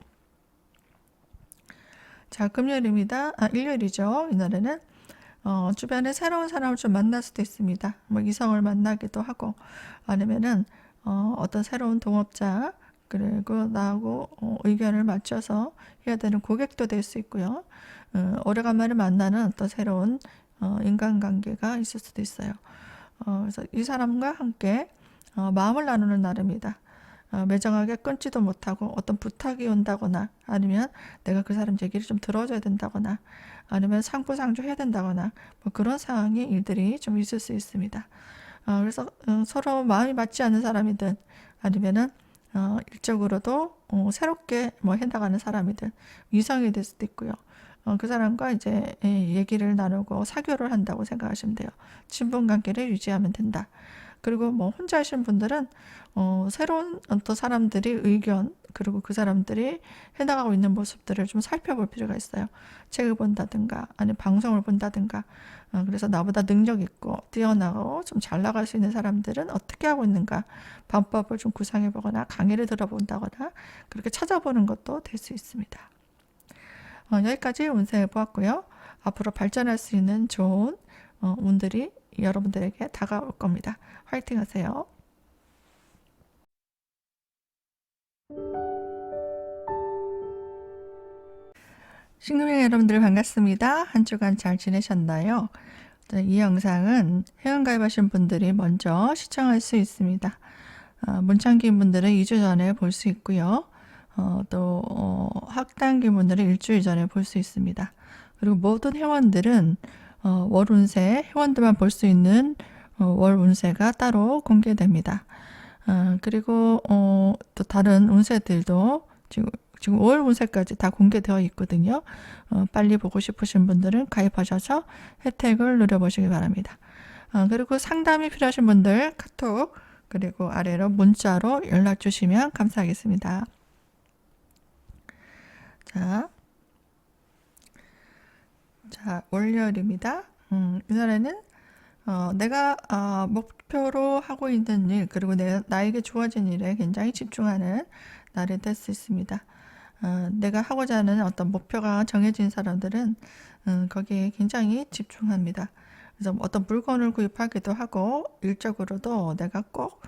자, 금요일입니다. 일요일이죠. 이날에는 주변에 새로운 사람을 좀 만날 수도 있습니다. 뭐 이성을 만나기도 하고 아니면은 어떤 새로운 동업자 그리고 나하고 의견을 맞춰서 해야 되는 고객도 될 수 있고요. 오래간만에 만나는 어떤 새로운 인간관계가 있을 수도 있어요. 그래서 이 사람과 함께 마음을 나누는 날입니다. 매정하게 끊지도 못하고 어떤 부탁이 온다거나 아니면 내가 그 사람 얘기를 좀 들어줘야 된다거나 아니면 상부상조해야 된다거나 뭐 그런 상황이 일들이 좀 있을 수 있습니다. 그래서 서로 마음이 맞지 않는 사람이든 아니면은 일적으로도 새롭게 뭐 해나가는 사람이든 이성이 될 수도 있고요. 그 사람과 이제 얘기를 나누고 사교를 한다고 생각하시면 돼요. 친분 관계를 유지하면 된다. 그리고 뭐 혼자 하신 분들은 새로운 어떤 사람들이 의견 그리고 그 사람들이 해나가고 있는 모습들을 좀 살펴볼 필요가 있어요. 책을 본다든가 아니면 방송을 본다든가 그래서 나보다 능력 있고 뛰어나고 좀 잘 나갈 수 있는 사람들은 어떻게 하고 있는가 방법을 좀 구상해 보거나 강의를 들어본다거나 그렇게 찾아보는 것도 될 수 있습니다. 여기까지 운세 보았고요. 앞으로 발전할 수 있는 좋은 운들이 여러분들에게 다가올 겁니다. 화이팅 하세요. 신금영 여러분들 반갑습니다. 한 주간 잘 지내셨나요? 이 영상은 회원가입하신 분들이 먼저 시청할 수 있습니다. 문창기인 분들은 2주 전에 볼 수 있고요. 또 학당기 분들은 일주일 전에 볼 수 있습니다. 그리고 모든 회원들은 월 운세 회원들만 볼 수 있는 월 운세가 따로 공개됩니다. 그리고 또 다른 운세들도 지금 5월 운세까지 다 공개되어 있거든요. 빨리 보고 싶으신 분들은 가입하셔서 혜택을 누려보시기 바랍니다. 그리고 상담이 필요하신 분들 카톡 그리고 아래로 문자로 연락 주시면 감사하겠습니다. 자, 월요일입니다. 이날에는 내가 목표로 하고 있는 일 그리고 나에게 주어진 일에 굉장히 집중하는 날이 될 수 있습니다. 내가 하고자 하는 어떤 목표가 정해진 사람들은 거기에 굉장히 집중합니다. 그래서 어떤 물건을 구입하기도 하고 일적으로도 내가 꼭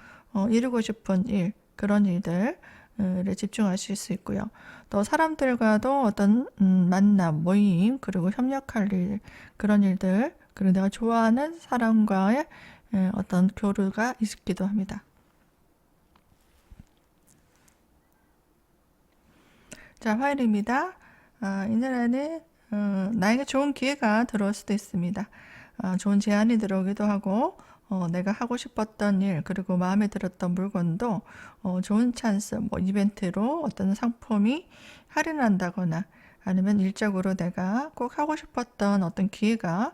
이루고 싶은 일 그런 일들 에 집중하실 수 있고요. 또 사람들과도 어떤 만남, 모임, 그리고 협력할 일, 그런 일들, 그리고 내가 좋아하는 사람과의 어떤 교류가 있기도 합니다. 자, 화요일입니다. 이 날에는 나에게 좋은 기회가 들어올 수도 있습니다. 좋은 제안이 들어오기도 하고 내가 하고 싶었던 일 그리고 마음에 들었던 물건도 좋은 찬스, 뭐 이벤트로 어떤 상품이 할인한다거나 아니면 일적으로 내가 꼭 하고 싶었던 어떤 기회가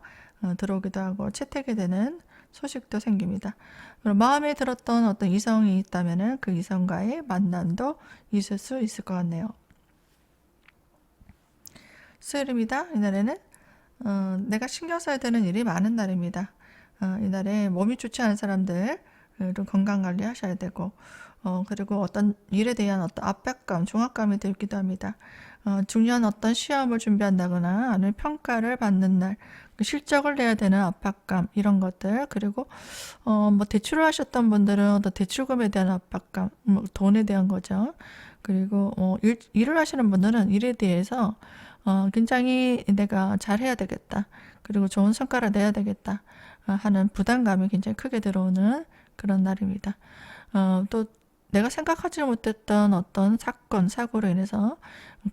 들어오기도 하고 채택이 되는 소식도 생깁니다. 그리고 마음에 들었던 어떤 이성이 있다면은 그 이성과의 만남도 있을 수 있을 것 같네요. 수요일입니다. 이날에는 내가 신경 써야 되는 일이 많은 날입니다. 이날에 몸이 좋지 않은 사람들 좀 건강 관리하셔야 되고 그리고 어떤 일에 대한 어떤 압박감, 중압감이 들기도 합니다. 중요한 어떤 시험을 준비한다거나 아니면 평가를 받는 날, 그 실적을 내야 되는 압박감 이런 것들 그리고 뭐 대출을 하셨던 분들은 어떤 대출금에 대한 압박감, 뭐 돈에 대한 거죠. 그리고 일을 하시는 분들은 일에 대해서 굉장히 내가 잘해야 되겠다. 그리고 좋은 성과를 내야 되겠다. 하는 부담감이 굉장히 크게 들어오는 그런 날입니다. 또 내가 생각하지 못했던 어떤 사건, 사고로 인해서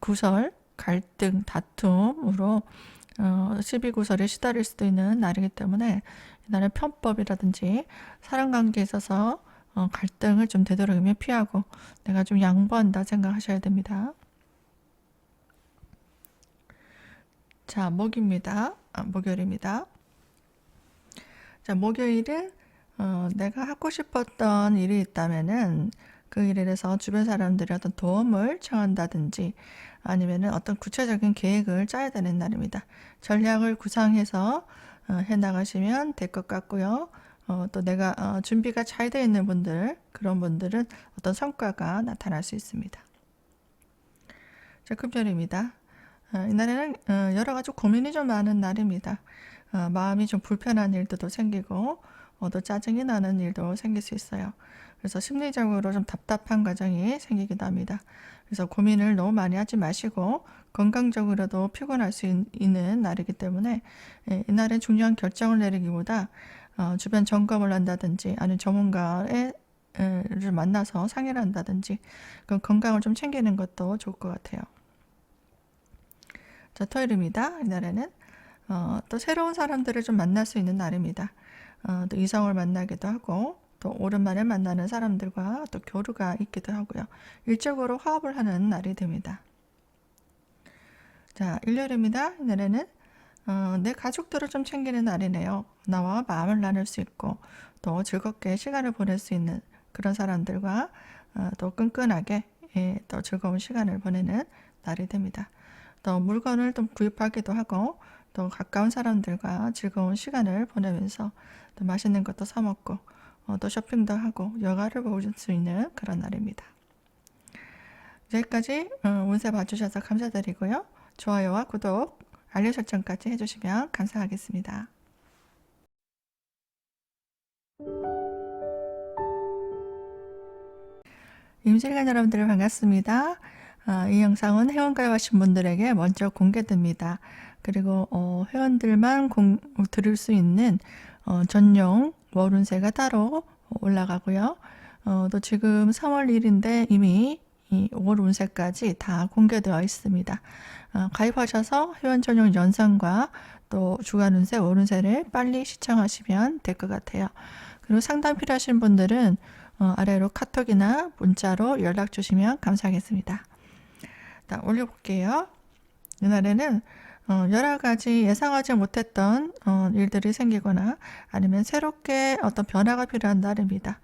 구설, 갈등, 다툼으로 시비 구설에 시달릴 수도 있는 날이기 때문에 이날은 편법이라든지 사람 관계에 있어서 갈등을 좀 되도록이면 피하고 내가 좀 양보한다 생각하셔야 됩니다. 자, 목요일입니다. 자, 목요일은 내가 하고 싶었던 일이 있다면은 그 일에 대해서 주변 사람들이 어떤 도움을 청한다든지 아니면은 어떤 구체적인 계획을 짜야 되는 날입니다. 전략을 구상해서 해 나가시면 될 것 같고요. 또 내가 준비가 잘 되어 있는 분들, 그런 분들은 어떤 성과가 나타날 수 있습니다. 자, 금요일입니다. 이날에는 여러 가지 고민이 좀 많은 날입니다. 마음이 좀 불편한 일들도 생기고 또 짜증이 나는 일도 생길 수 있어요. 그래서 심리적으로 좀 답답한 과정이 생기기도 합니다. 그래서 고민을 너무 많이 하지 마시고 건강적으로도 피곤할 수 있는 날이기 때문에 이날은 중요한 결정을 내리기보다 주변 점검을 한다든지 아니면 전문가를 만나서 상의를 한다든지 그 건강을 좀 챙기는 것도 좋을 것 같아요. 자, 토요일입니다. 이날에는 또 새로운 사람들을 좀 만날 수 있는 날입니다. 또 이성을 만나기도 하고 또 오랜만에 만나는 사람들과 또 교류가 있기도 하고요. 일적으로 화합을 하는 날이 됩니다. 자, 일요일입니다. 이날에는 내 가족들을 좀 챙기는 날이네요. 나와 마음을 나눌 수 있고 또 즐겁게 시간을 보낼 수 있는 그런 사람들과 또 끈끈하게 또 즐거운 시간을 보내는 날이 됩니다. 또 물건을 좀 구입하기도 하고 또 가까운 사람들과 즐거운 시간을 보내면서 또 맛있는 것도 사 먹고 또 쇼핑도 하고 여가를 볼 수 있는 그런 날입니다. 여기까지 운세 봐주셔서 감사드리고요. 좋아요와 구독, 알림 설정까지 해주시면 감사하겠습니다. 임실간 여러분들 반갑습니다. 이 영상은 회원가입하신 분들에게 먼저 공개됩니다. 그리고 회원들만 들을 수 있는 전용 월운세가 따로 올라가고요. 또 지금 3월 1일인데 이미 이 월운세까지 다 공개되어 있습니다. 가입하셔서 회원 전용 연산과 또 주간운세, 월운세를 빨리 시청하시면 될 것 같아요. 그리고 상담 필요하신 분들은 아래로 카톡이나 문자로 연락 주시면 감사하겠습니다. 자, 올려볼게요. 이날에는 여러 가지 예상하지 못했던 일들이 생기거나 아니면 새롭게 어떤 변화가 필요한 날입니다.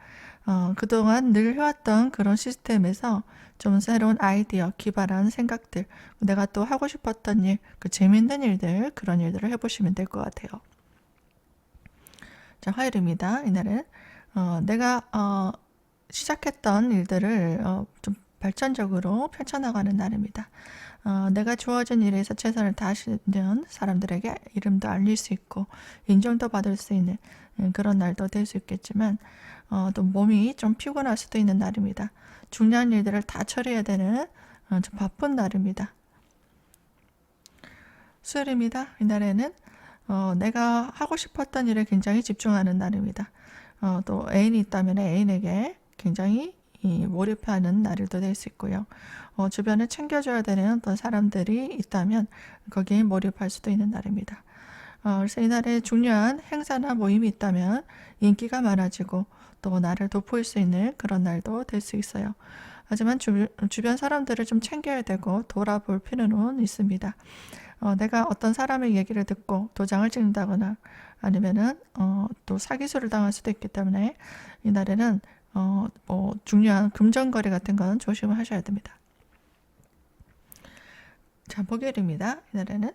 그동안 늘 해왔던 그런 시스템에서 좀 새로운 아이디어, 기발한 생각들, 내가 또 하고 싶었던 일, 그 재밌는 일들, 그런 일들을 해보시면 될 것 같아요. 자, 화요일입니다. 이날은 내가 시작했던 일들을 좀 발전적으로 펼쳐나가는 날입니다. 내가 주어진 일에서 최선을 다하시는 사람들에게 이름도 알릴 수 있고 인정도 받을 수 있는 그런 날도 될 수 있겠지만 또 몸이 좀 피곤할 수도 있는 날입니다. 중요한 일들을 다 처리해야 되는 좀 바쁜 날입니다. 수요일입니다. 이날에는 내가 하고 싶었던 일에 굉장히 집중하는 날입니다. 또 애인이 있다면 애인에게 굉장히 몰입하는 날도 될 수 있고요. 주변에 챙겨줘야 되는 어떤 사람들이 있다면 거기에 몰입할 수도 있는 날입니다. 그래서 이날에 중요한 행사나 모임이 있다면 인기가 많아지고 또 나를 돋보일 수 있는 그런 날도 될 수 있어요. 하지만 주변 사람들을 좀 챙겨야 되고 돌아볼 필요는 있습니다. 내가 어떤 사람의 얘기를 듣고 도장을 찍는다거나 아니면은 또 사기술을 당할 수도 있기 때문에 이날에는 중요한 금전거래 같은 건 조심을 하셔야 됩니다. 자, 목요일입니다. 이날에는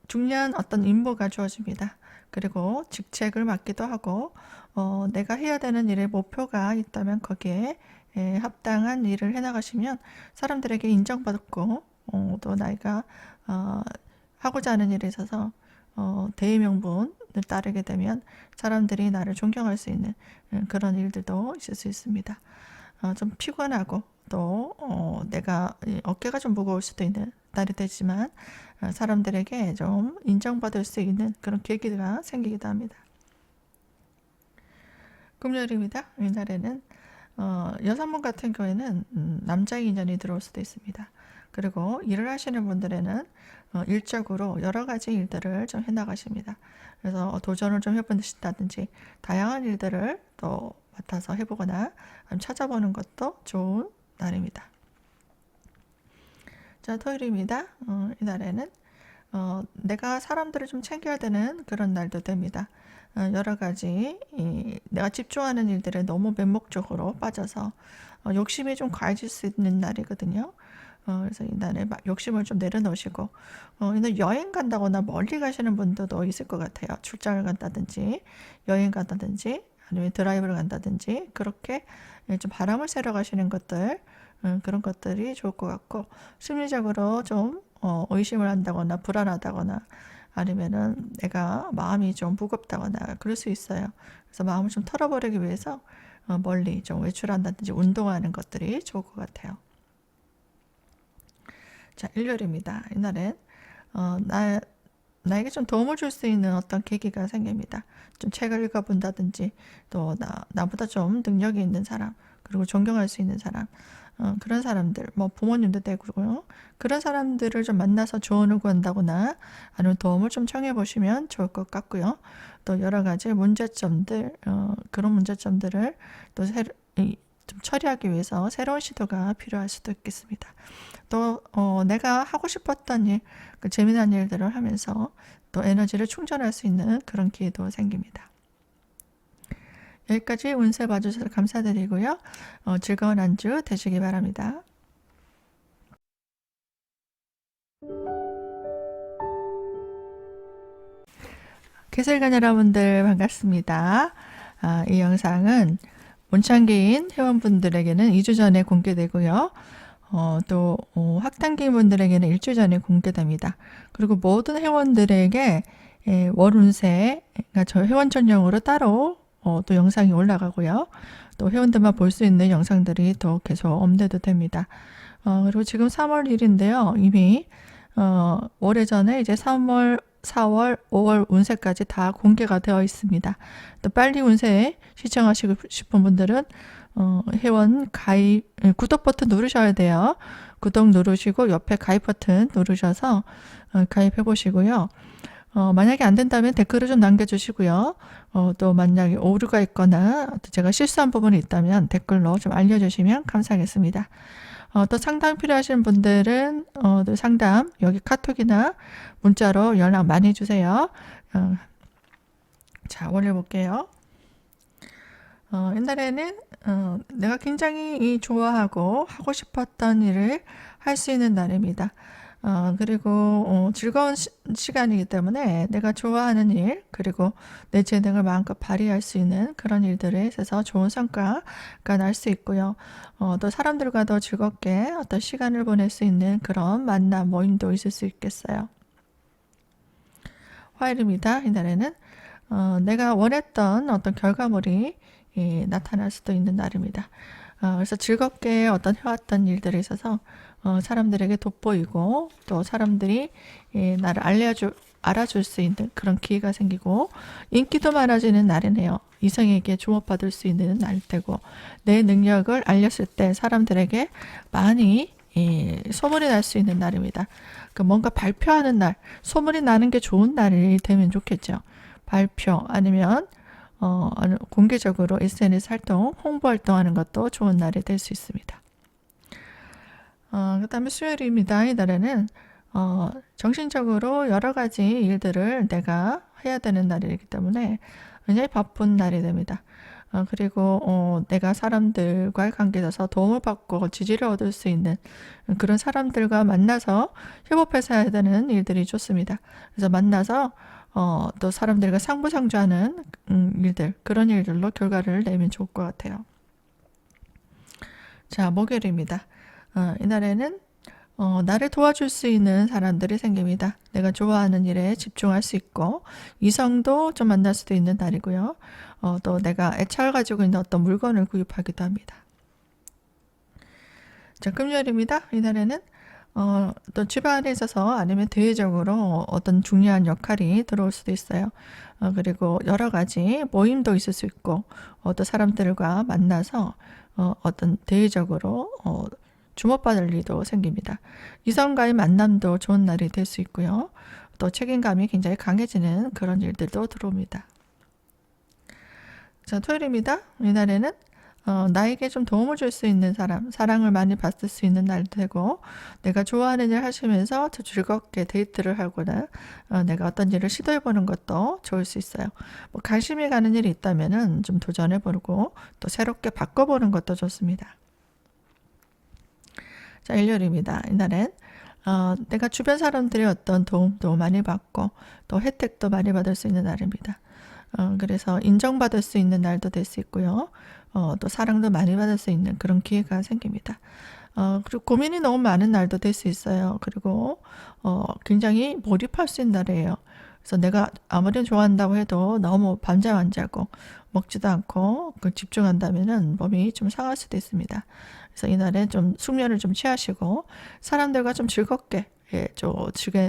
중요한 어떤 임무가 주어집니다. 그리고 직책을 맡기도 하고 내가 해야 되는 일의 목표가 있다면 거기에 합당한 일을 해나가시면 사람들에게 인정받고 또 나이가 하고자 하는 일에 있어서 대의명분을 따르게 되면 사람들이 나를 존경할 수 있는 그런 일들도 있을 수 있습니다. 좀 피곤하고 또 내가 어깨가 좀 무거울 수도 있는 날이 되지만 사람들에게 좀 인정받을 수 있는 그런 계기가 생기기도 합니다. 금요일입니다. 이날에는 여성분 같은 경우에는 남자의 인연이 들어올 수도 있습니다. 그리고 일을 하시는 분들에는 일적으로 여러 가지 일들을 좀 해나가십니다. 그래서 도전을 좀 해보신다든지 다양한 일들을 또 맡아서 해보거나 찾아보는 것도 좋은 날입니다. 자, 토요일입니다. 이날에는 내가 사람들을 좀 챙겨야 되는 그런 날도 됩니다. 여러 가지 내가 집중하는 일들에 너무 맹목적으로 빠져서 욕심이 좀 과해질 수 있는 날이거든요. 그래서 이날에 막 욕심을 좀 내려놓으시고 이날 여행 간다거나 멀리 가시는 분들도 있을 것 같아요. 출장을 간다든지 여행 간다든지 아니면 드라이브를 간다든지 그렇게 좀 바람을 쐬러 가시는 것들 그런 것들이 좋을 것 같고 심리적으로 좀 의심을 한다거나 불안하다거나 아니면은 내가 마음이 좀 무겁다거나 그럴 수 있어요. 그래서 마음을 좀 털어버리기 위해서 멀리 좀 외출한다든지 운동하는 것들이 좋을 것 같아요. 자, 일요일입니다. 이날은 나에게 좀 도움을 줄 수 있는 어떤 계기가 생깁니다. 좀 책을 읽어본다든지 또 나보다 좀 능력이 있는 사람 그리고 존경할 수 있는 사람 그런 사람들 뭐 부모님도 되고요. 그런 사람들을 좀 만나서 조언을 구한다거나 아니면 도움을 좀 청해 보시면 좋을 것 같고요. 또 여러 가지 문제점들 그런 문제점들을 또 좀 처리하기 위해서 새로운 시도가 필요할 수도 있겠습니다. 또 내가 하고 싶었던 일, 그 재미난 일들을 하면서 또 에너지를 충전할 수 있는 그런 기회도 생깁니다. 여기까지 운세 봐주셔서 감사드리고요. 즐거운 한 주 되시기 바랍니다. 개설관 여러분들 반갑습니다. 이 영상은 문창개인 회원분들에게는 2주 전에 공개되고요. 또 확단기인 분들에게는 1주 전에 공개됩니다. 그리고 모든 회원들에게 월 운세, 그러니까 저 회원 전용으로 따로 또 영상이 올라가고요. 또 회원들만 볼 수 있는 영상들이 또 계속 업데이트 됩니다. 그리고 지금 3월 1일인데요. 이미 오래전에 이제 3월, 4월, 5월 운세까지 다 공개가 되어 있습니다. 또 빨리 운세 시청하시고 싶은 분들은 회원 가입, 구독 버튼 누르셔야 돼요. 구독 누르시고 옆에 가입 버튼 누르셔서 가입해 보시고요. 만약에 안 된다면 댓글을 좀 남겨주시고요. 또 만약에 오류가 있거나 또 제가 실수한 부분이 있다면 댓글로 좀 알려주시면 감사하겠습니다. 또 상담 필요하신 분들은 또 상담 여기 카톡이나 문자로 연락 많이 주세요. 자, 올려볼게요. 옛날에는 내가 굉장히 좋아하고 하고 싶었던 일을 할 수 있는 날입니다. 그리고 즐거운 시간이기 때문에 내가 좋아하는 일, 그리고 내 재능을 마음껏 발휘할 수 있는 그런 일들에 있어서 좋은 성과가 날 수 있고요. 또 사람들과도 즐겁게 어떤 시간을 보낼 수 있는 그런 만남, 모임도 있을 수 있겠어요. 화요일입니다. 이날에는 내가 원했던 어떤 결과물이 나타날 수도 있는 날입니다. 그래서 즐겁게 어떤 해왔던 일들에 있어서 사람들에게 돋보이고 또 사람들이 나를 알아줄 수 있는 그런 기회가 생기고 인기도 많아지는 날이네요. 이성에게 주목받을 수 있는 날 때고 내 능력을 알렸을 때 사람들에게 많이 소문이 날 수 있는 날입니다. 뭔가 발표하는 날, 소문이 나는 게 좋은 날이 되면 좋겠죠. 발표 아니면 공개적으로 SNS 활동, 홍보 활동하는 것도 좋은 날이 될 수 있습니다. 그 다음에 수요일입니다. 이날에는 정신적으로 여러 가지 일들을 내가 해야 되는 날이기 때문에 굉장히 바쁜 날이 됩니다. 그리고 내가 사람들과의 관계에서 도움을 받고 지지를 얻을 수 있는 그런 사람들과 만나서 협업해서 해야 되는 일들이 좋습니다. 그래서 만나서 또 사람들과 상부상조하는 일들, 그런 일들로 결과를 내면 좋을 것 같아요. 자, 목요일입니다. 이날에는 나를 도와줄 수 있는 사람들이 생깁니다. 내가 좋아하는 일에 집중할 수 있고 이성도 좀 만날 수도 있는 날이고요. 또 내가 애착을 가지고 있는 어떤 물건을 구입하기도 합니다. 자, 금요일입니다. 이날에는 또 집안에 있어서 아니면 대외적으로 어떤 중요한 역할이 들어올 수도 있어요. 그리고 여러 가지 모임도 있을 수 있고 또 사람들과 만나서 어떤 대외적으로 주목받을 일도 생깁니다. 이성과의 만남도 좋은 날이 될 수 있고요. 또 책임감이 굉장히 강해지는 그런 일들도 들어옵니다. 자, 토요일입니다. 이날에는 나에게 좀 도움을 줄 수 있는 사람, 사랑을 많이 받을 수 있는 날도 되고 내가 좋아하는 일 하시면서 더 즐겁게 데이트를 하거나 내가 어떤 일을 시도해보는 것도 좋을 수 있어요. 관심이 가는 일이 있다면 좀 도전해보고 또 새롭게 바꿔보는 것도 좋습니다. 자, 일요일입니다. 이날엔 내가 주변 사람들의 어떤 도움도 많이 받고 또 혜택도 많이 받을 수 있는 날입니다. 그래서 인정받을 수 있는 날도 될 수 있고요. 또 사랑도 많이 받을 수 있는 그런 기회가 생깁니다. 그리고 고민이 너무 많은 날도 될 수 있어요. 그리고 굉장히 몰입할 수 있는 날이에요. 그래서 내가 아무리 좋아한다고 해도 너무 밤잠 안 자고 먹지도 않고 집중한다면은 몸이 좀 상할 수도 있습니다. 그래서 이날에 좀 숙면을 좀 취하시고 사람들과 좀 즐겁게 좀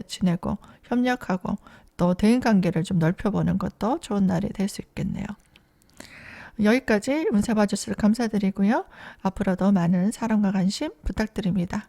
지내고 협력하고 또 대인관계를 좀 넓혀보는 것도 좋은 날이 될 수 있겠네요. 여기까지 운세 봐주셔서 감사드리고요. 앞으로도 많은 사랑과 관심 부탁드립니다.